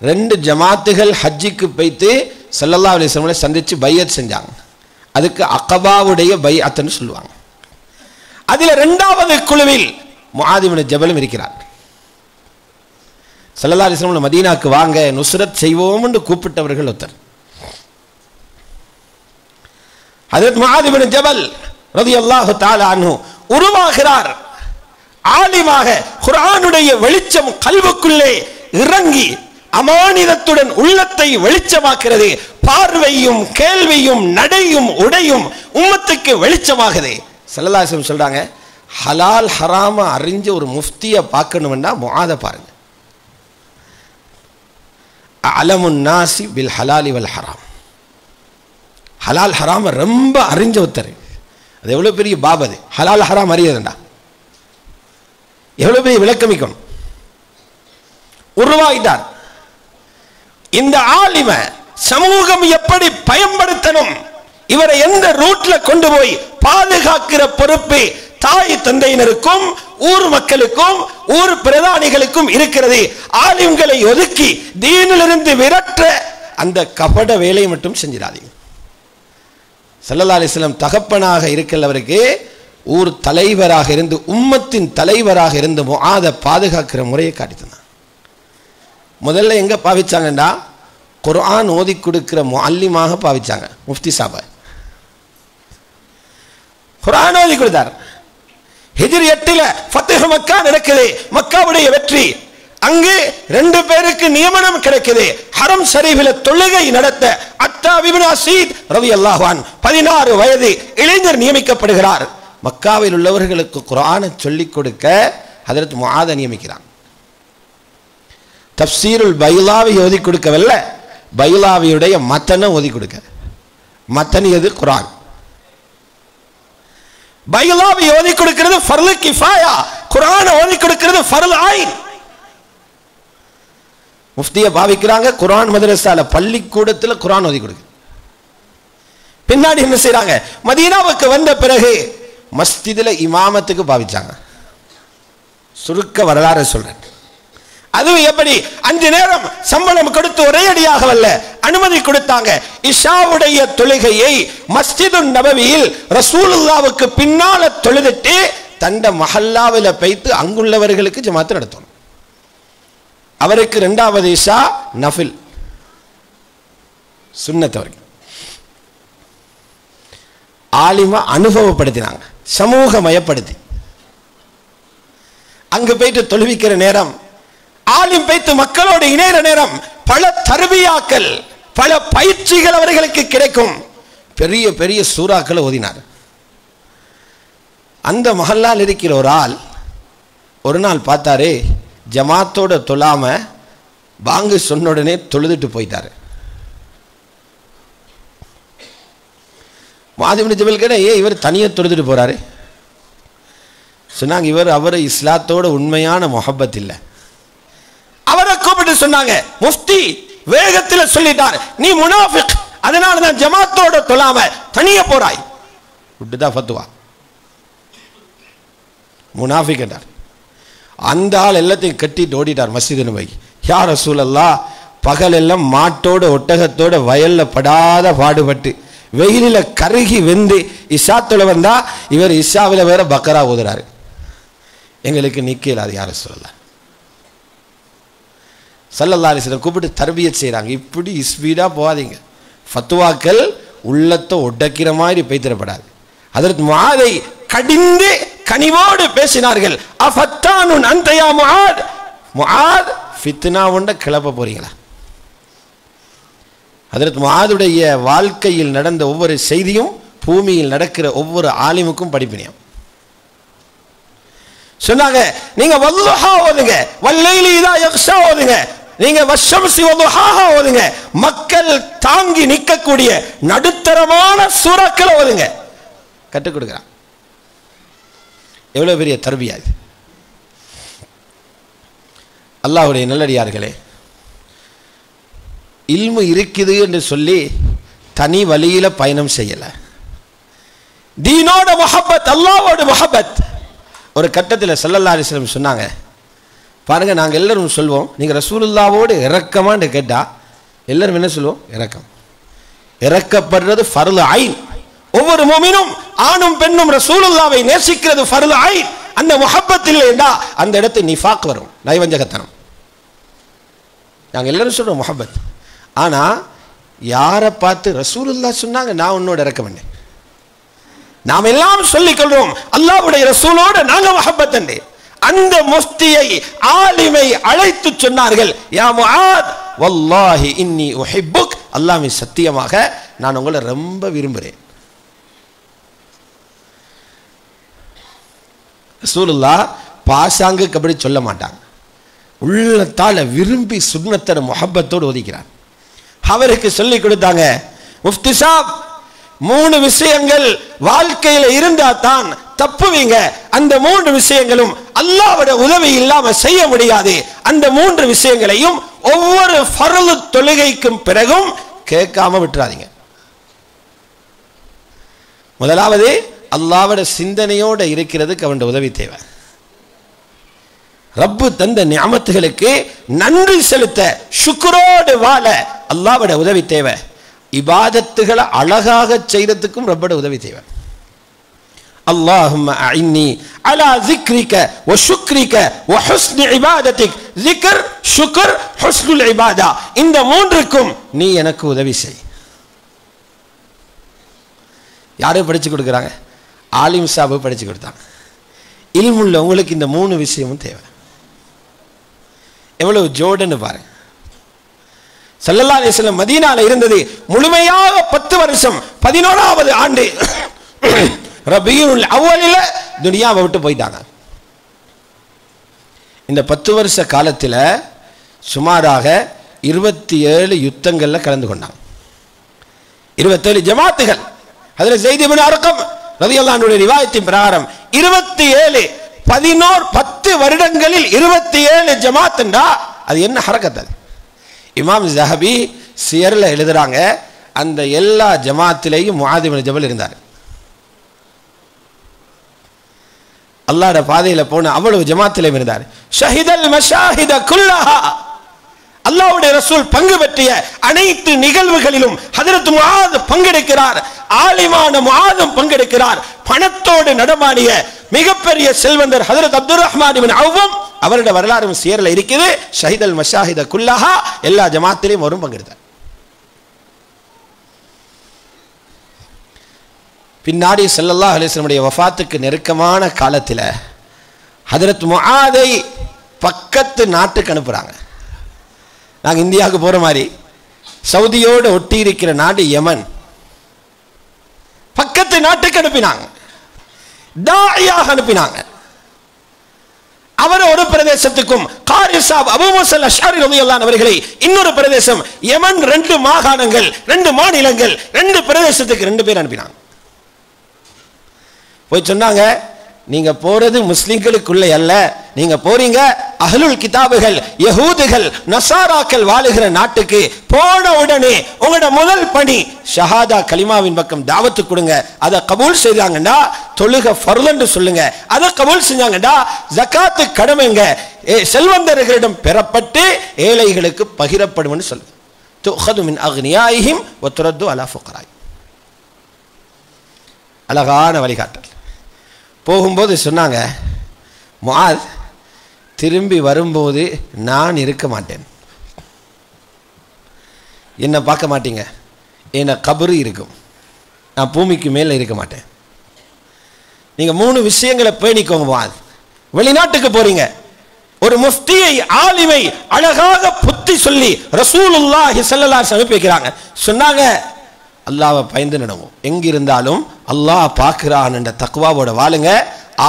2 ஜமாத்துகள் ஹஜ்ஜிக்கு போய்த்து ஸல்லல்லாஹு அலைஹி வஸல்லம் சந்திச்சு பையத் செஞ்சாங்க. அதுக்கு அகபாவுடைய பைஅத்னு சொல்லுவாங்க. அதில் 2வது குழுவில் முஆத் இப்னு ஜபலும் இருக்கிறார். ஸல்லல்லாஹு அலைஹி வஸல்லம் மதீனாக்கு வாங்க நுஸ்ரத் செய்வோம் என்று கூப்பிட்டவர்கள் ஒருத்தர் ஹஜ்ரத் முஆத் இப்னு ஜபல் ரலியல்லாஹு தஆலா அன்ஹு உருவாகிறார். ஆலிமாக குர்ஆனுடைய வெளிச்சம் கல்வுக்குள்ளே இறங்கி அமானிதத்துடன் உள்ளத்தை வெளிச்சமாக்குறது. பார்வையும் கேள்வியும் நடையும் உடையும் உம்மத்துக்கு வெளிச்சமாகுது. ஸல்லல்லாஹு அலைஹி வஸல்லம் சொல்றாங்க, ஹலால் ஹராம அறிஞ்ச ஒரு முஃப்தியை பார்க்கணும்னா முஆத பாருங்க. அலமுன் நாசி பில் ஹலாலி வல் ஹராம். ஹலால் ஹராம ரொம்ப அறிஞ்ச ஒருத்தர். அது எவ்வளவு பெரிய பாபது. ஹலால் ஹராம் அறியதுண்டா எவ்வளவு பெரிய விளக்கமிக்கும் உருவாகிட்டார். இந்த ஆலிம சமூகம் எப்படி பயன்படுத்தணும், இவரை எந்த ரூட்ல கொண்டு போய் பாதுகாக்கிற பொறுப்பு தாய் தந்தையினருக்கும் ஊர் மக்களுக்கும் ஊர் பிரதானிகளுக்கும் இருக்கிறது. ஆலிம்களை ஒதுக்கி தீனிலிருந்து விரட்ட அந்த கபட வேலையை மட்டும் செஞ்சிடாதீங்க. ஸல்லல்லாஹு அலைஹி வஸல்லம் தகப்பனாக இருக்கிறவருக்கு ஊர் தலைவராக இருந்து உம்மத்தின் தலைவராக இருந்து முஆத பாதுகாக்கிற முறையை காட்டி தந்தாங்க. முதல்ல எங்க பாவிச்சாங்கன்னா குர்ஆன் ஓதி கொடுக்கிற முஅல்லிமாக பாவிச்சாங்க. முஃப்தி சாபா குர்ஆன் ஓதி கொடுத்தார். ஹிஜ்ரி 8ல ஃபத்ஹ் மக்கா நடக்குது, மக்காவுடைய வெற்றி. அங்கே 2 பேருக்கு நியமனம் கிடைக்குது. ஹரம் ஷரீஃபில தொழுகை நடத்த அத்தா இப்னு அஸீத் ரலியல்லாஹு அன்ஹு 16 வயது இளைஞர் நியமிக்கப்படுகிறார். மக்காவில் உள்ளவர்களுக்கு குர்ஆனை சொல்லிக் கொடுக்க ஹஜ்ரத் முஆத நியமிக்கிறான். தஃப்சீருல் பைலாவி ஓதி கொடுக்கவல்ல, பைலாவியுடைய மத்தனை ஓதி கொடுக்க. மத்தன் எது? குர்ஆன். பைலாவி ஓதி கொடுக்கிறது ஃபர்லு கிஃபாயா, குர்ஆனை ஓதி கொடுக்கிறது ஃபர்ல் ஐன். முஃப்தியை பாவிக்கிறாங்க. குர்ஆன் மதரசால பள்ளிக்கூடத்தில் குர்ஆன் ஓதி கொடுக்க. பின்னாடி என்ன செய்றாங்க? மதீனாவுக்கு வந்த பிறகு மஸ்ஜிதுல இமாமத்துக்கு பாவிச்சாங்க. சுருக்க வரலாறு சொல்றேன். அதுவும் எப்படி 5 நேரம் சம்பளம் கொடுத்து ஒரே அடியாக வல்ல அனுமதி கொடுத்தாங்க. இஷாவுடைய தொழுகையை மஸ்ஜிது நபவியில் ரசூலுல்லாஹ்வுக்கு பின்னால தொழுதுட்டு தண்ட மஹல்லாவில போய்த்து அங்குள்ளவர்களுக்கு ஜமாத் நடத்தணும். அவருக்கு 2வது இஷா நஃபில் சுன்னத். அவருக்கு ஆலிமா அனுபவப்படுத்தினாங்க, சமூகமயப்படுத்தி. அங்கு போயிட்டு தொழுவிக்கிற நேரம், ஆலிம் போய்த்து மக்களோடு இணைகிற நேரம், பல தர்பியாக்கள், பல பயிற்சிகள் அவர்களுக்கு கிடைக்கும். பெரிய பெரிய சூறாக்களை ஓதினார். அந்த மஹல்லால் இருக்கிற ஒரு ஆள் ஒரு நாள் பார்த்தாரு, ஜமாத்தோட தொழாம பாங்கு சொன்ன உடனே தொழுதுட்டு போயிட்டாரு. முஆத் இப்னு ஜபல் கேட்ட, ஏன் இவர் தனியாக தொழுதுட்டு போறாரு? சொன்னாங்க, அவரை இஸ்லாத்தோட உண்மையான முஹப்பத் இல்லை. அவரை கூப்பிட்டு சொன்னாங்க, முஃப்தி வேகத்தில் சொல்லிட்டார், நீ முனாஃபிக், அதனால தான் ஜமாத்தோட தொழாம தனியா போறாய். விட்டுதான் ஃபத்வா. முனாஃபிக் என்றார். அந்த ஆள் எல்லாத்தையும் கட்டிட்டு ஓடிட்டார் மஸ்ஜித் நபவிக்கு. யா ரசூலல்லாஹ், பகல் எல்லாம் மாட்டோட ஒட்டகத்தோட வயல்ல படாத பாடுபட்டு வெயிலில் கருகி வெந்து இஷாத்துல வந்தா, இவர் இஷாவில் வேற பக்கரா ஓதுறாரு, எங்களுக்கு நிக்கலாது. யா ரசூலல்லாஹ், ஸல்லல்லாஹு அலைஹி வஸல்லம் கூப்பிட்டு தர்பியத் செய்கிறாங்க. இப்படி ஸ்பீடாக போகாதீங்க, ஃபத்வாக்கள் உள்ளத்தை உடைக்கிற மாதிரி பேய்த்திரப்படாது. ஹஜ்ரத் முஆதை கடிந்து கனிவோடு பேசினார்கள். அஃபத்தானுன் அன்த யா முஆத், முஆத் ஃபித்னா உண்ட கிளப்ப போறீங்களா? ஹஜ்ரத் முஆதுடைய வாழ்க்கையில் நடந்த ஒவ்வொரு செய்தியும் பூமியில் நடக்கிற ஒவ்வொரு ஆலிமுக்கும் படிப்பினியம். சொன்னாங்க, நீங்க வல்லுஹா ஓதுங்க, வல்லைலி இதா யக்ஷா ஓதுங்க, நீங்க வஷம்சி வதுஹாஹா ஓதுங்க, மக்கள் தாங்கி நிற்கக்கூடிய நடுத்தரமான சூறாக்களை ஓதுங்க. கற்றுக் கொடுக்கிறான். எவ்வளவு பெரிய தர்பியா இது! அல்லாஹ்வுடைய நல்லடியார்களே, இல்மு இருக்குது என்று சொல்லி தனி வழியில பயணம் செய்யல. தீனோட முஹப்பத், அல்லாஹ்வோட முஹப்பத். ஒரு கட்டத்தில் ஸல்லல்லாஹு அலைஹி வஸல்லம் சொன்னாங்க, பாருங்க, நாங்கள் எல்லாரும் சொல்வோம், நீங்க ரசூலுல்லாவோடு இறக்கமான்னு கேட்டா எல்லாரும் என்ன சொல்லுவோம்? இறக்கம். இறக்கப்படுறது ஃபர்லு ஐன். ஒவ்வொரு முஃமினும் ஆணும் பெண்ணும் ரசூலுல்லாவை நேசிக்கிறது ஃபர்லு ஐன். அந்த முஹப்பத் இல்லைன்னா அந்த இடத்துல நிஃபாக் வரும், நயவஞ்சகத்தனம். நாங்கள் எல்லாரும் சொல்றோம் முஹப்பத். ஆனா யாரை பார்த்து ரசூலுல்லாஹ் சொன்னாங்க, நான் உன்னோட இறக்கம் பண்ணேன். நாம் எல்லாம் சொல்லிக் கொள்றோம், அல்லாஹ்வுடைய ரசூலோட நாங்க முஹப்பத் அண்டே. அந்த முஃப்தியை, ஆலிமை அழைத்து சொன்னார்கள், யா முஆத் வல்லாஹி இன்னி உஹிப்புக், அல்லாஹ்வின் சத்தியமாக நான் உங்களை ரொம்ப விரும்புகிறேன். ரசூலுல்லாஹ் பாசாங்குக்கு அப்படி சொல்ல மாட்டாங்க, உள்ளத்தால விரும்பி சுன்னத்தோட முஹப்பத்தோடு ஒதுக்கிறார். அவருக்கு சொல்லி கொடுத்தாங்க, முஃப்தி சாப், 3 விஷயங்கள் வாழ்க்கையில் இருந்தா தான் தப்புவீங்க. அந்த 3 விஷயங்களும் அல்லாஹ்வுடைய உதவி இல்லாம செய்ய முடியாது. அந்த 3 விஷயங்களையும் ஒவ்வொரு ஃபர்லு தொழுகைக்கும் பிறகும் கேட்காம விட்டுறாதீங்க. முதலாவது, அல்லாஹ்வுடைய சிந்தனையோட இருக்கிறதுக்கு அவனுடைய உதவி தேவை. ரப்பு தந்த நிஅமத்துகளுக்கு நன்றி செலுத்த, ஷுக்ரோடு வாழ அல்லாஹ்வுடைய உதவி தேவை. இபாதத்துகளை அழகாக செய்யறதுக்கும் ரப்போட உதவி தேவை. அல்லாஹும்ம அஇன்னி அலா ஸிக்ரிக வ ஷுக்ரிக வ ஹுஸ்னி இபாதத்திக். ஸிக்ர், ஷுக்ர், ஹுஸ்னுல் இபாதா, இந்த 3க்கும் நீ எனக்கு உதவி செய். யாரு படிச்சு கொடுக்குறாங்க? ஆலிம் சாஹிப் படிச்சு கொடுத்தாங்க. இல்முள்ள உங்களுக்கு இந்த 3 விஷயமும் தேவை. எவ்வளவு ஜோடுன்னு பாருங்க. ஸல்லல்லாஹு அலைஹி வஸல்லம் மதீனால இருந்தது முழுமையாக 10 வருஷம். 11வது ஆண்டு ரபியுல் அவ்வலில துனியாவை விட்டு போயிட்டாங்க. இந்த 10 வருஷ காலத்தில் சுமாராக 27 யுத்தங்கள்ல கலந்து கொண்டாங்க. 27 ஜமாத்துகள். அதில் ஸைத் இப்னு அர்கம் ரலியல்லாஹு அன்ஹு ரிவாயத்தின் பிரகாரம் 27 10 வருடங்களில் 27 ஜமாத் என்றா அது என்ன ஹரக்கத்? அது இமாம் ஸஹபி சியர்ல எழுதுறாங்க, அந்த எல்லா ஜமாத்திலேயும் முஆத் இப்னு ஜபல் இருந்தார். அல்லாஹ்வுடைய பாதையில போன அவ்வளவு ஜமாத்திலேயும் இருந்தார். ஷஹிதல் மஷாஹித குல்லஹா, அல்லாஹ்வுடைய ரசூல் பங்கு பெற்றிய அனைத்து நிகழ்வுகளிலும் ஹஜ்ரத் முஆத் பங்கெடுக்கிறார். ஆலிமான முஆதும் பங்கெடுக்கிறார். பணத்தோடு நடமாடிய மிகப்பெரிய செல்வந்தர் ஹஜ்ரத் அப்துர் ரஹ்மான் இப்னு அவ்ஃப், அவருடைய வரலாறும் சியர்ல இருக்குது. ஷஹிதல் மஷாஹித குல்லஹா, எல்லா ஜமாத்திலையும் வரும் பங்கெடுத்தார். பின்னாடி ஸல்லல்லாஹு அலைஹி வஸல்லம் வஃபாத்துக்கு நெருக்கமான காலத்தில் ஹஜ்ரத் முஆதை பக்கத்து நாட்டுக்கு அனுப்புறாங்க. நாங்கள் இந்தியாவுக்கு போற மாதிரி சவுதியோடு ஒட்டி இருக்கிற நாடு யமன், பக்கத்து நாட்டுக்கு அனுப்பினாங்க, தாயாக அனுப்பினாங்க. அவர் ஒரு பிரதேசத்துக்கும் காரி சாப் அபூ மூஸா அல்-அஷ்அரி ரலியல்லாஹு அன்ஹு அவர்களை இன்னொரு பிரதேசம் யமன், 2 மாகாணங்கள் 2 மாநிலங்கள் 2 பிரதேசத்துக்கு 2 பேர் அனுப்பினாங்க. போய் சொன்னாங்க, நீங்க போறது முஸ்லிம்களுக்குள்ள அல்ல, நீங்க போறீங்க அஹ்லுல் கிதாபுகள் யஹூதுகள் நசாராக்கள் வாழுகிற நாட்டுக்கு. போன உடனே உங்களோட முதல் பணி ஷஹாதா கலிமாவின் பக்கம் தாவத்து கொடுங்க. அதை கபூல் செய்தாங்கன்னா தொழுக ஃபர்லன்னு சொல்லுங்க. அதை கபூல் செஞ்சாங்கன்னா ஜகாத்து கடமைங்க, செல்வந்தர்களிடம் பெறப்பட்டு ஏழைகளுக்கு பகிரப்படும்னு சொல்லுங்க. துஅது மின் அக்னியாயிஹிம் வ துரது அலா ஃபுகராய். அழகான வழிகாட்டல். போகும்போது சொன்னாங்க, முஆத் திரும்பி வரும்போது நான் இருக்க மாட்டேன், என்னை பார்க்க மாட்டீங்க, என்ன கபரு இருக்கும், நான் பூமிக்கு மேலே இருக்க மாட்டேன். நீங்கள் 3 விஷயங்களை பேணிக்கோங்க. முஆத், வெளிநாட்டுக்கு போறீங்க, ஒரு முஃப்தியை ஆலிமை அழகாக புத்தி சொல்லி ரசூலுல்லாஹி ஸல்லல்லாஹு அலைஹி வஸல்லம் வைக்கிறாங்க. சொன்னாங்க, அல்லாஹ்வை பயந்து நடவும், எங்கிருந்தாலும் அல்லாஹ் பார்க்கிறான் என்ற தக்வாவோட வாழுங்க.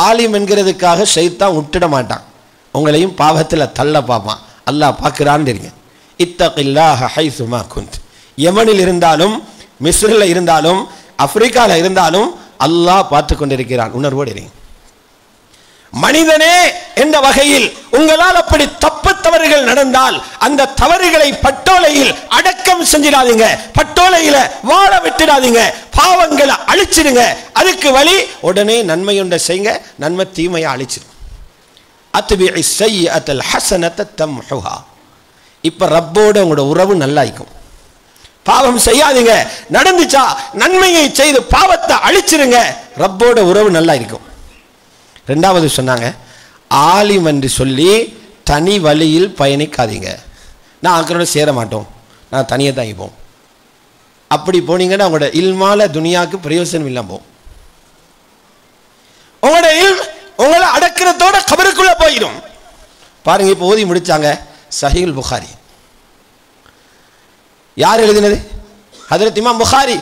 ஆலிம் என்கிறதுக்காக ஷைத்தான் விட்டுட மாட்டான், உங்களையும் பாவத்தில் தள்ள பார்ப்பான். அல்லாஹ் பார்க்கிறான்னு இருங்க. இத்தகில்லாஹ ஹைசுமா குந்த். யமனில் இருந்தாலும் மிஸ்ரில் இருந்தாலும் ஆப்பிரிக்காவில் இருந்தாலும் அல்லாஹ் பார்த்து கொண்டிருக்கிறான். உணர்வோடு இருங்க. மனிதனே என்ற வகையில் உங்களால் அப்படி தப்பு தவறுகள் நடந்தால் அந்த தவறுகளை பட்டோலையில் அடக்கம் செஞ்சிடாதீங்க, பட்டோலையில வாழ விட்டுடாதீங்க, பாவங்களை அழிச்சிடுங்க. அதுக்கு வழி உடனே நன்மை ஒன்றை செய்யுங்க, நன்மை தீமையை அழிச்சிடும். அத்பிஇ ஸய்யிஅத்தல் ஹஸனத தம்ஹுஹா. இப்ப ரப்போட உங்களோட உறவு நல்லா இருக்கும். பாவம் செய்யாதீங்க, நடந்துச்சா நன்மையை செய்து பாவத்தை அழிச்சிருங்க, ரப்போட உறவு நல்லா இருக்கும். 2வது சொன்னாங்க, ஆலிம் என்று சொல்லி தனி வழியில் பயணிக்காதீங்க. நான் ஆக்களோட சேர மாட்டோம், நான் தனியாக தான் இருப்போம். அப்படி போனீங்கன்னா உங்களோட இல்மால துனியாவுக்கு பிரயோசனம் இல்லாம போகும். உங்களோட உங்களை அடக்கிறதோட கபருக்குள்ள போயிடும். பாருங்க, இப்போ ஓதி முடிச்சாங்க சஹீஹுல் புகாரி. யார் எழுதினது? ஹஜ்ரத் இமாம் புகாரி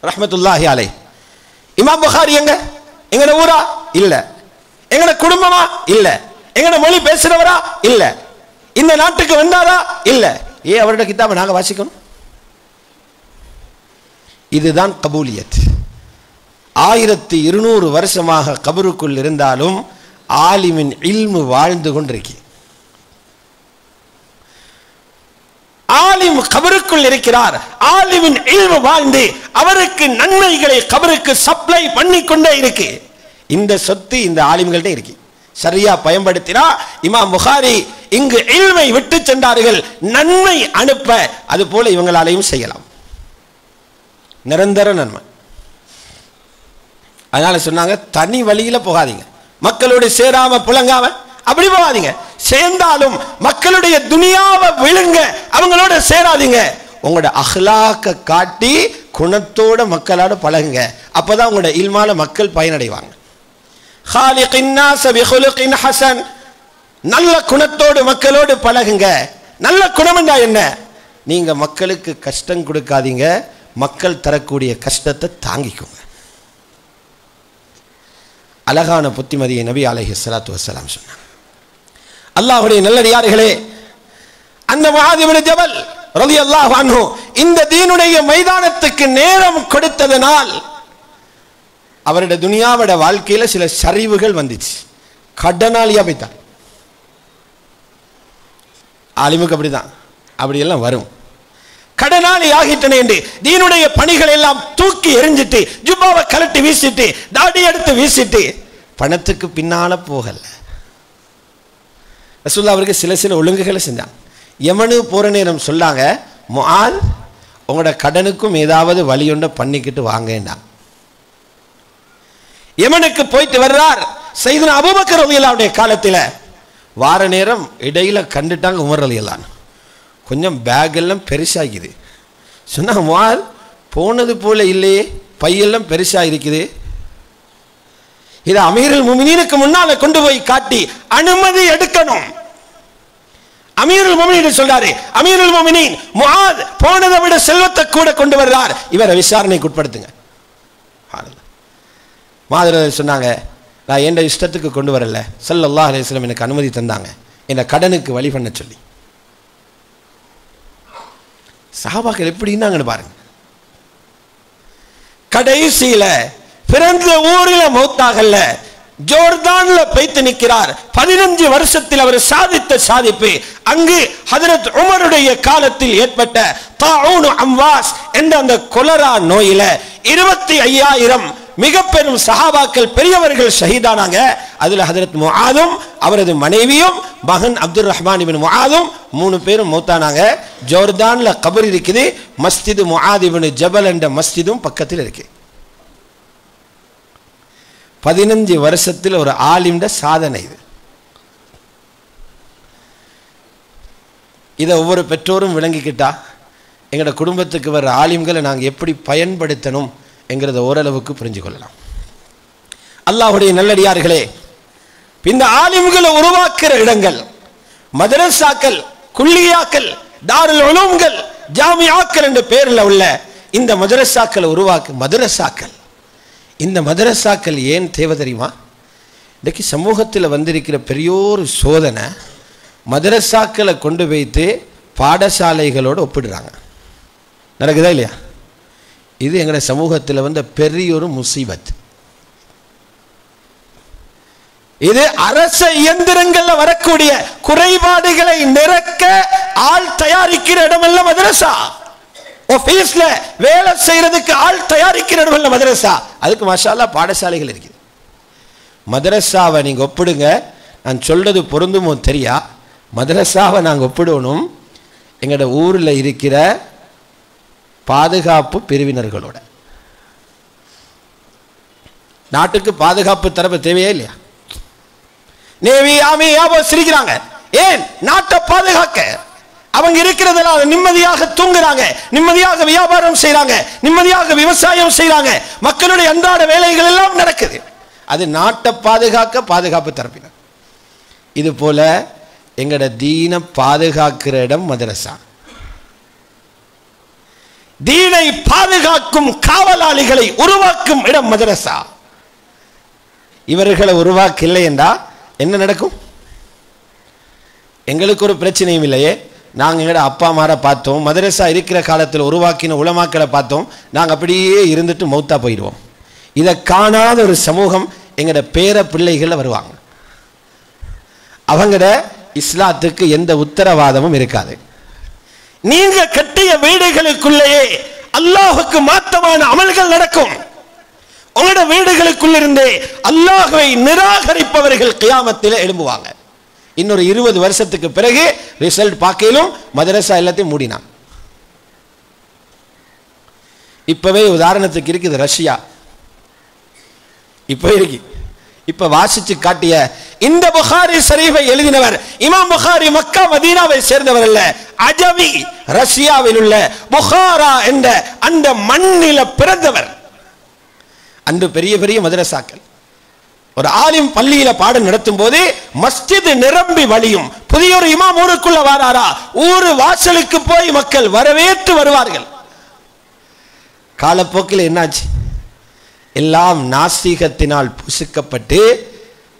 ரஹ்மத்துல்லாஹி அலைஹி. இமாம் புகாரி எங்கட ஊரா இல்ல, எங்கட குடும்பமா இல்ல, எங்கட மொழி பேசுறவரா இல்ல, இந்த நாட்டுக்கு வந்தாரா இல்ல. அவரோட கிதாபை நாங்க வாசிக்கணும். இதுதான் கபூலியத். 1200 வருஷமாக கபருக்குள் இருந்தாலும் ஆலிமின் இல்மு வாழ்ந்து கொண்டிருக்கு. ஆலிம் கபருக்குள் இருக்கிறார், ஆலிமின் இல்மு வாழ்ந்து அவருக்கு நன்மைகளை கபருக்கு சப்ளை பண்ணி கொண்டே இருக்கு. இந்த சொத்து இந்த ஆலிம்கள்ட்ட இருக்கு. சரியா பயன்படுத்தினா இமாம் புகாரி இங்கு இல்மை விட்டு சென்றார்கள், நன்மை அனுப்ப. அது போல இவங்களாலையும் செய்யலாம், நிரந்தர நன்மை. அதனால சொன்னாங்க, தனி வழியில போகாதீங்க, மக்களோடு சேராம புலங்காம அப்படி போகாதீங்க. சேர்ந்தாலும் மக்களுடைய துனியாவை விழுங்க, அவங்களோட சேராதீங்க. உங்களோட அஹ்லாக்க காட்டி குணத்தோட மக்களோட பழகுங்க. அப்பதான் உங்களோட இல்மால மக்கள் பயனடைவாங்க. ஹாலிகின் நாஸ பிகுலுகின் ஹஸன். நல்ல குணத்தோடு மக்களோடு பழகுங்க. நல்ல குணம் என்றா என்ன? நீங்க மக்களுக்கு கஷ்டம் கொடுக்காதீங்க, மக்கள் தரக்கூடிய கஷ்டத்தை தாங்கிக்கோங்க. அழகான புத்திமதியை நபி அலைஹிஸ்ஸலாத்து வஸ்ஸலாம் சொன்னாங்க. அல்லாஹ்வுடைய நல்லடியார்களே, அந்த முஆத் இப்னு ஜபல் ரலியல்லாஹு அன்ஹு இந்த தீனுடைய மைதானத்துக்கு நேரம் கொடுத்ததனால் அவருடைய துனியாவோட வாழ்க்கையில சில சரிவுகள் வந்துச்சு. கடனாளியா போய்த்தார். ஆலிமுக்கு அப்படிதான், அப்படியெல்லாம் வரும். கடனாளி ஆகிட்டனே என்று தீனுடைய பணிகள் எல்லாம் தூக்கி எறிஞ்சிட்டு, ஜுப்பாவை கலட்டி வீசிட்டு, தாடி எடுத்து வீசிட்டு பணத்துக்கு பின்னால போகல. ரசூலுல்லாஹ் அவருக்கு சில ஒழுங்குகளை செஞ்சாங்க. யமனு போற நேரம் சொன்னாங்க, முஆத் உங்களோட கடனுக்கும் ஏதாவது வழியொண்ட பண்ணிக்கிட்டு வாங்கண்டா. யமனுக்கு போயிட்டு வர்றார். சையதுனா அபூபக்கர் ரலியல்லாஹு காலத்தில் வார நேரம் இடையில கண்டுட்டாங்க உமர் ரலியல்லாஹு. கொஞ்சம் பேக் எல்லாம் பெருசாகிது. சொன்னாங்க, முஆத் போனது போல இல்லையே, பையெல்லாம் பெருசா இருக்குது, இதை அமீருல் முஃமினீனுக்கு முன்னால கொண்டு போய் காட்டி அனுமதி எடுக்கணும். அமீருல் முஃமினீன் சொல்றாரு, அமீருல் முஃமினீன் முஆத் போனதை விட செல்வத்தை கூட கொண்டு வர்றார், இவரை விசாரணைக்கு உட்படுத்துங்க. மாதிரி சொன்னாங்க, நான் எந்த இஷ்டத்துக்கு கொண்டு வரல, ஸல்லல்லாஹு அலைஹி வஸல்லம் எனக்கு அனுமதி தந்தாங்க என்ன கடனுக்கு வழி பண்ண சொல்லி. சஹாபாக்கள் எப்படி இருந்தாங்கன்னு பாருங்க. கடைசியில பிறந்த ஊரில் மௌத்தாகல, ஜோர்தான்ல பைத்து நிற்கிறார். 15 வருஷத்தில் அவர் சாதித்த சாதிப்பு அங்கு ஹஜ்ரத் உமருடைய காலத்தில் ஏற்பட்ட தாஊன் அம்வாஸ் என்ற அந்த கொலரா நோயில 25,000 மிக பெரும் சஹாபாக்கள் பெரியவர்கள் ஷஹீதானாங்க. அதுல ஹஜ்ரத் முஆதும் அவரது மனைவியும் மகன் அப்துல் ரஹ்மான் இப்னு முஆதும் 3 பேரும் மௌத்தானாங்க. ஜோர்தான்ல கபர் இருக்குது. மஸ்ஜித் முஆத் இப்னு ஜபல் என்ற மஸ்ஜிதும் பக்கத்தில் இருக்கு. 15 வருஷத்தில் ஒரு ஆலிம்ட சாதனை இது. இதை ஒவ்வொரு பெற்றோரும் விளங்கிக்கிட்டா எங்களோட குடும்பத்துக்கு வர ஆலிம்களை நாங்கள் எப்படி பயன்படுத்தணும் என்கிறத ஓரளவுக்கு புரிஞ்சு கொள்ளலாம். அல்லாஹ்வுடைய நல்லடியார்களே, இந்த ஆலிம்களை உருவாக்குற இடங்கள் மதரசாக்கள், குல்லியாக்கள், தாருல் உலூம்கள், ஜாமியாக்கள் என்ற பேரில் உள்ள இந்த மதரசாக்களை மதரசாக்கள், இந்த மதரசாக்கள் ஏன் தேவை தெரியுமா? இன்றைக்கு சமூகத்தில் வந்திருக்கிற பெரியோரு சோதனை மதரசாக்களை கொண்டு வைத்து பாடசாலைகளோடு ஒப்பிடுறாங்க. நடக்குதா இல்லையா? இது எங்களோட சமூகத்தில் வந்த பெரிய ஒரு முசீபத். இது அரச இயந்திரங்கள்ல வரக்கூடிய குறைபாடுகளை நிரக்க ஆள் தயாரிக்கிற இடமல்ல மதரசா. ஆபீஸ்ல வேலை செய்யறதுக்கு ஆள் தயாரிக்கிற இடமல்ல மதரசா. அதுக்கு மாஷா அல்லாஹ் பாடசாலைகள் இருக்குது. மதரசாவை நீங்க ஒப்பிடுங்க, நான் சொல்றது பொருந்துமோ தெரியா, மதரசாவை நாங்கள் ஒப்பிடணும் எங்களோட ஊரில் இருக்கிற பாதுகாப்பு பிரிவினர்களோட. நாட்டுக்கு பாதுகாப்பு தரப்பு தேவையே இல்லையா? நேவி ஆர்மி சிரிக்கிறாங்க. ஏன்? நாட்டை பாதுகாக்க. அவங்க இருக்கிறதெல்லாம் நிம்மதியாக தூங்குறாங்க, நிம்மதியாக வியாபாரம் செய்யறாங்க, நிம்மதியாக விவசாயம் செய்யறாங்க, மக்களுடைய அன்றாட வேலைகள் எல்லாம் நடக்குது. அது நாட்டை பாதுகாக்க பாதுகாப்பு தரப்பினர். இது போல எங்கட தீன பாதுகாக்கிற இடம் மதரசா. தீனை பாதுகாக்கும் காவலாளிகளை உருவாக்கும் இடம் மதரசா. இவர்களை உருவாக்கவில்லை என்றா என்ன நடக்கும்? எங்களுக்கு ஒரு பிரச்சனையும் இல்லையே. நாங்கள் எங்கட அப்பா அம்மாரை பார்த்தோம், மதரசா இருக்கிற காலத்தில் உருவாக்கின உலமாக்களை பார்த்தோம், நாங்கள் அப்படியே இருந்துட்டு மௌத்தா போயிடுவோம். இதை காணாத ஒரு சமூகம் எங்கட பேர பிள்ளைகள் வருவாங்க. அவங்கட இஸ்லாத்துக்கு எந்த உத்தரவாதமும் இருக்காது. நீங்க கட்டிய வீடுகளுக்குள்ளேயே அல்லாஹுக்கு மாத்தமான அமல்கள் நடக்கும். உங்களோட வீடுகளுக்குள்ளிருந்தே அல்லாஹ்வை நிராகரிப்பவர்கள் கியாமத்தில் எழும்புவாங்க. இன்னொரு 20 வருஷத்துக்கு பிறகு ரிசல்ட் பார்க்கலும் மதரசா எல்லாத்தையும் மூடினான். இப்பவே உதாரணத்துக்கு இருக்குது ரஷ்யா. இப்ப இருக்கு. இப்ப வாசிச்சு காட்டிய இந்த புகாரி ஷரீஃபை எழுதினவர் இமாம் புகாரி மக்கா மதீனாவை சேர்ந்தவர் அல்ல, அஜமி, ரஷ்யாவில் உள்ள புகாரா என்ற அந்த மண்ணில பிறந்தவர். அன்று பெரிய பெரிய மதரசாக்கள். ஒரு ஆலிம் பள்ளியில பாடம் நடத்தும் போது மஸ்ஜித் நிரம்பி வழியும். புதிய ஒரு இமாம் ஊருக்குள்ள வாராரா, ஊரு வாசலுக்கு போய் மக்கள் வரவேற்று வருவார்கள். காலப்போக்கில் என்னாச்சு? எல்லாம் நாஸ்திகத்தினால் புசுக்கப்பட்டு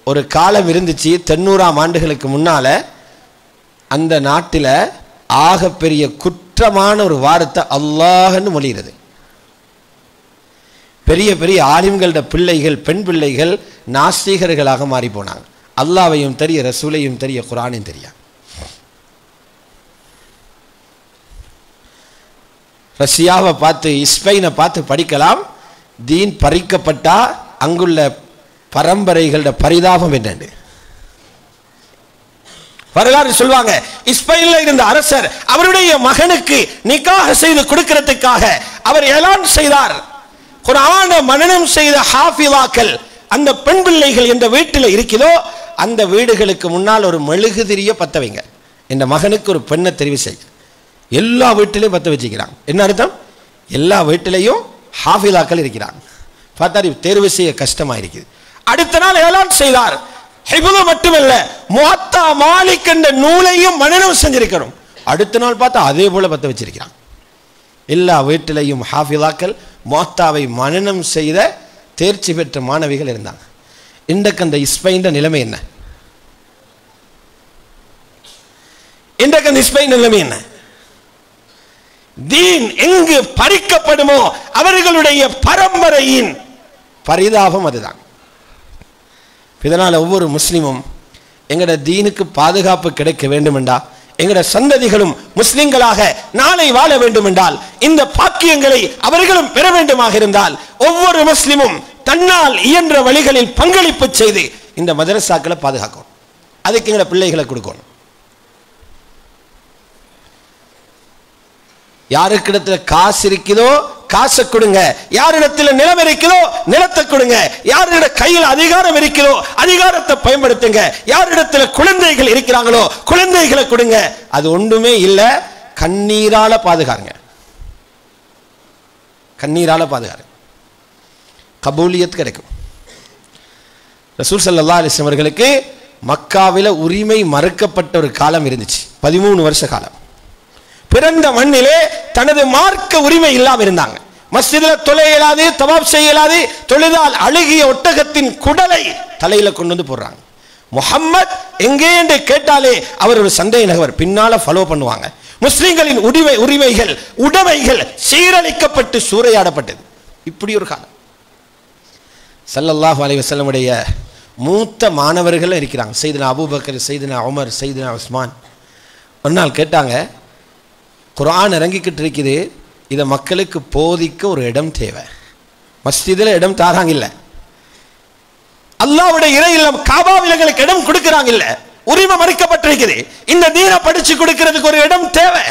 ஒரு காலம் இருந்துச்சு. 90ஆம் ஆண்டுகளுக்கு முன்னால அந்த நாட்டில் ஆகப்பெரிய குற்றமான ஒரு வார்த்தை அல்லாஹ்னு மொழிகிறது. பெரிய பெரிய ஆலிம்களோட பிள்ளைகள், பெண் பிள்ளைகள் நாஸ்திகர்களாக மாறி போனாங்க. அல்லாஹ்வையும் தெரிய, ரசூலையும் தெரிய, குர்ஆனையும் தெரிய. ரஷ்யாவை பார்த்து, ஸ்பெயினை பார்த்து படிக்கலாம். தீன் பறிக்கப்பட்டா அங்குள்ள பரம்பரைகளோட பரிதாபம் என்னன்னு வரலாறு சொல்வாங்க. ஸ்பெயின்ல இருந்த அரசர் அவருடைய மகனுக்கு நிக்காஹ் செய்து கொடுக்கிறதுக்காக அவர் ஏலான் செய்தார். குர்ஆனை மனனம் செய்த ஹாஃபிலாக்கள் அந்த பெண் பிள்ளைகள் எந்த வீட்டில் இருக்கிறதோ அந்த வீடுகளுக்கு முன்னால் ஒரு மெழுகுதிரிய பத்த வைங்க, இந்த மகனுக்கு ஒரு பெண்ணை தெரிவு செய்ய. எல்லா வீட்டிலையும் பத்த வச்சுக்கிறாங்க. என்ன அர்த்தம்? எல்லா வீட்டிலையும் ஹாஃபிலாக்கள் இருக்கிறாங்க. பார்த்தா தேர்வு செய்ய கஷ்டமாக இருக்குது. அடுத்த நாள் ஏலான் செய்தார். ஹிஃபுல் மட்டுமல்ல, முவத்தா மாலிக் என்ற நூலையும் மனனம் செஞ்சிருக்கணும். அடுத்த நாள் பார்த்தா அதே போல பத்த வச்சிருக்கிறான். எல்லா வீட்டிலையும் ஹாஃபிலாக்கள் முவத்தாவை மனனம் செய்த தேர்ச்சி பெற்ற மாணவிகள் இருந்தாங்க. இன்றைக்கு அந்த ஸ்பெயின் நிலைமை என்ன? இன்றைக்கு அந்த ஸ்பெயின் நிலைமை என்ன? தீன் எங்கு பறிக்கப்படுமோ அவர்களுடைய பரம்பரையின் பரிதாபம் அதுதான். இதனால் ஒவ்வொரு முஸ்லிமும் எங்கட தீனுக்கு பாதுகாப்பு கிடைக்க வேண்டும் என்றா, எங்கட சந்ததிகளும் முஸ்லிம்களாக நாளை வாழ வேண்டும் என்றால், இந்த பாக்கியங்களை அவர்களும் பெற வேண்டுமாக இருந்தால், ஒவ்வொரு முஸ்லிமும் தன்னால் இயன்ற வழிகளில் பங்களிப்பு செய்து இந்த மதரசாக்களை பாதுகாக்கணும். அதுக்கு எங்கட பிள்ளைகளை கொடுக்கணும். யாருக்கிடத்துல காசு இருக்குதோ காசை கொடுங்க, யாரிடத்துல நிலம் இருக்குதோ நிலத்தை கொடுங்க, யாரிட கையில் அதிகாரம் இருக்குதோ அதிகாரத்தை பயன்படுத்துங்க, யாரிடத்துல குழந்தைகள் இருக்கிறாங்களோ குழந்தைகளை கொடுங்க. அது ஒன்றுமே இல்லை, கண்ணீரால பாதுகாருங்க, கண்ணீரால பாதுகாருங்க, கபூலியத் கிடைக்கும். ரசூல் ஸல்லல்லாஹு அலைஹி வஸல்லம் அவர்களுக்கு மக்காவில உரிமை மறுக்கப்பட்ட ஒரு காலம் இருந்துச்சு, 13 வருஷ காலம். பிறந்த மண்ணிலே தனது மார்க்க உரிமை இல்லாமல் இருந்தாங்க. மஸ்ஜிதில் தொலை இயலாது, தவாப் செய்ய இயலாது, தொழுதால் அழுகிய ஒட்டகத்தின் குடலை தலையில கொண்டு வந்து போடுறாங்க. முஹம்மத் எங்கே என்று கேட்டாலே அவர் ஒரு சந்தேக நபர், பின்னால ஃபாலோ பண்ணுவாங்க. முஸ்லிம்களின் உரிமைகள் உடைமைகள் சீரழிக்கப்பட்டு சூறையாடப்பட்டது. இப்படி ஒரு காலம். ஸல்லல்லாஹு அலைஹி வஸல்லம் உடைய மூத்த மாணவர்கள் இருக்கிறாங்க, சையதுனா அபூபக்கர், சையதுனா உமர், சையதுனா உஸ்மான். ஒரு நாள் கேட்டாங்க, குர்ஆன் இறங்கிக்கிட்டு இருக்குது, இதை மக்களுக்கு போதிக்க ஒரு இடம் தேவை. மஸ்ஜிதில் இடம் தாராங்க இல்லை, அல்லாஹ்வுடைய இறை இல்லம் காபாவில் எங்களுக்கு இடம் கொடுக்கிறாங்க இல்லை, உரிமை மறுக்கப்பட்டிருக்குது. இந்த தீனை படிச்சு கொடுக்கிறதுக்கு ஒரு இடம் தேவை.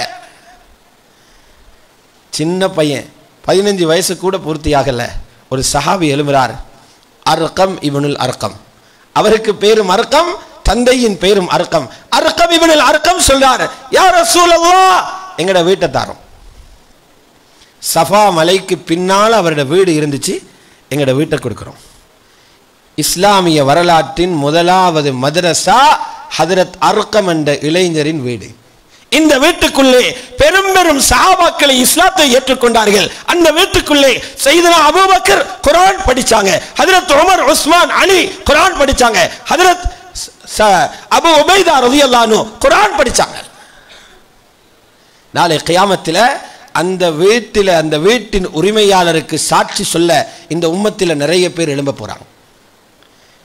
சின்ன பையன் 15 வயசு கூட பூர்த்தியாகல, ஒரு சஹாபி எழும்புறார், அர்கம் இப்னுல் அர்கம். அவருக்கு பேரும் அர்கம், தந்தையின் பேரும் அர்கம். அர்கம் இப்னுல் அர்கம் சொல்றார், யா ரசூலல்லாஹ், எங்கட வீட்டை தாரோம். சஃபா மலைக்கு பின்னால் அவருடைய வீடு இருந்துச்சு, எங்கட வீட்டை கொடுக்கிறோம். இஸ்லாமிய வரலாற்றின் முதலாவது மதரசா ஹதரத் அர்கம் என்ற இளைஞரின் வீடு. இந்த வீட்டுக்குள்ளே பெரும் பெரும் சஹாபாக்களை இஸ்லாத்தை ஏற்றுக்கொண்டார்கள். அந்த வீட்டுக்குள்ளே சையதுனா அபூபக்கர் குர்ஆன் படிச்சாங்க, ஹதரத் உமர், உஸ்மான், அலி குர்ஆன் படிச்சாங்க, ஹதரத் அபூ உபைதா ரலியல்லாஹு அன்ஹு குர்ஆன் படிச்சாங்க. நாளை கியாமத்தில் அந்த வீட்டில் அந்த வீட்டின் உரிமையாளருக்கு சாட்சி சொல்ல இந்த உம்மத்தில் நிறைய பேர் எழும்ப போறாங்க.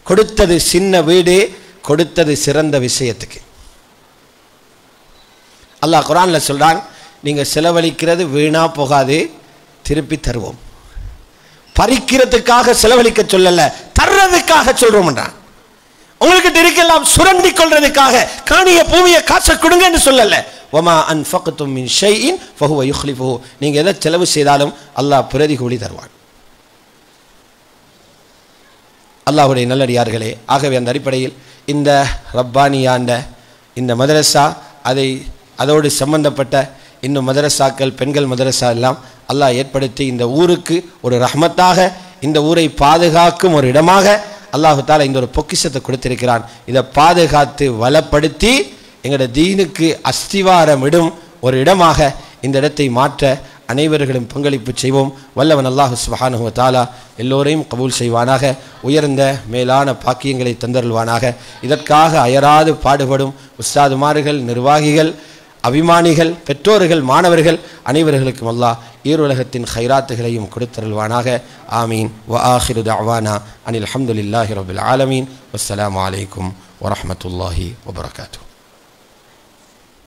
கொடுத்தது சின்ன வீடு, கொடுத்தது சிறந்த விஷயத்துக்கு. அல்லாஹ் குர்ஆன்ல சொல்றான், நீங்க செலவழிக்கிறது வீணா போகாது, திருப்பி தருவோம். பறிக்கிறதுக்காக செலவழிக்க சொல்லல, தர்றதுக்காக சொல்றோம்ன்றான். உங்களுக்கு இருக்கலாம் சுரண்டி கொள்றதுக்காக காணிய பூமியை காசை கொடுங்க என்று சொல்லல. வமா அன்ஃபக்தும் மின் ஷைஇன் ஃபஹுவ யுக்லிஃபுஹு, நீங்க எதை செலவு செய்தாலும் அல்லாஹ் பிரதிகூலி தருவான். அல்லாஹ்வுடைய நல்லடியார்களே, ஆகவே அந்த அடிப்படையில் இந்த ரப்பானியாண்ட இந்த மதரசா, அதோடு சம்பந்தப்பட்ட இன்னும் மதரசாக்கள், பெண்கள் மதரசா எல்லாம் அல்லாஹ் ஏற்படுத்தி இந்த ஊருக்கு ஒரு ரஹ்மத்தாக, இந்த ஊரை பாதுகாக்கும் ஒரு இடமாக அல்லாஹு தாலா இந்த ஒரு பொக்கிஷத்தை கொடுத்திருக்கிறான். இதை பாதுகாத்து வளப்படுத்தி எங்களோட தீனுக்கு அஸ்திவாரம் இடும் ஒரு இடமாக இந்த இடத்தை மாற்ற அனைவர்களும் பங்களிப்பு செய்வோம். வல்லவன் அல்லாஹ் சுப்ஹானஹு வ தஆலா எல்லோரையும் கபூல் செய்வானாக, உயர்ந்த மேலான பாக்கியங்களை தந்தருள்வானாக. இதற்காக அயராது பாடுபடும் உஸ்தாதுமார்கள், நிர்வாகிகள், அபிமானிகள், பெற்றோர்கள், மாணவர்கள் அனைவர்களுக்கும் அல்லாஹ் ஈருலகத்தின் ஹைராத்துகளையும் கொடுத்தருள்வானாக. ஆமீன். வ ஆஹிரு தஅவானா அனில் ஹம்துலில்லாஹி ரப்பில் ஆலமீன். வஸ்ஸலாமு அலைக்கும் வரஹ்மத்துல்லாஹி வபரகாத்துஹு.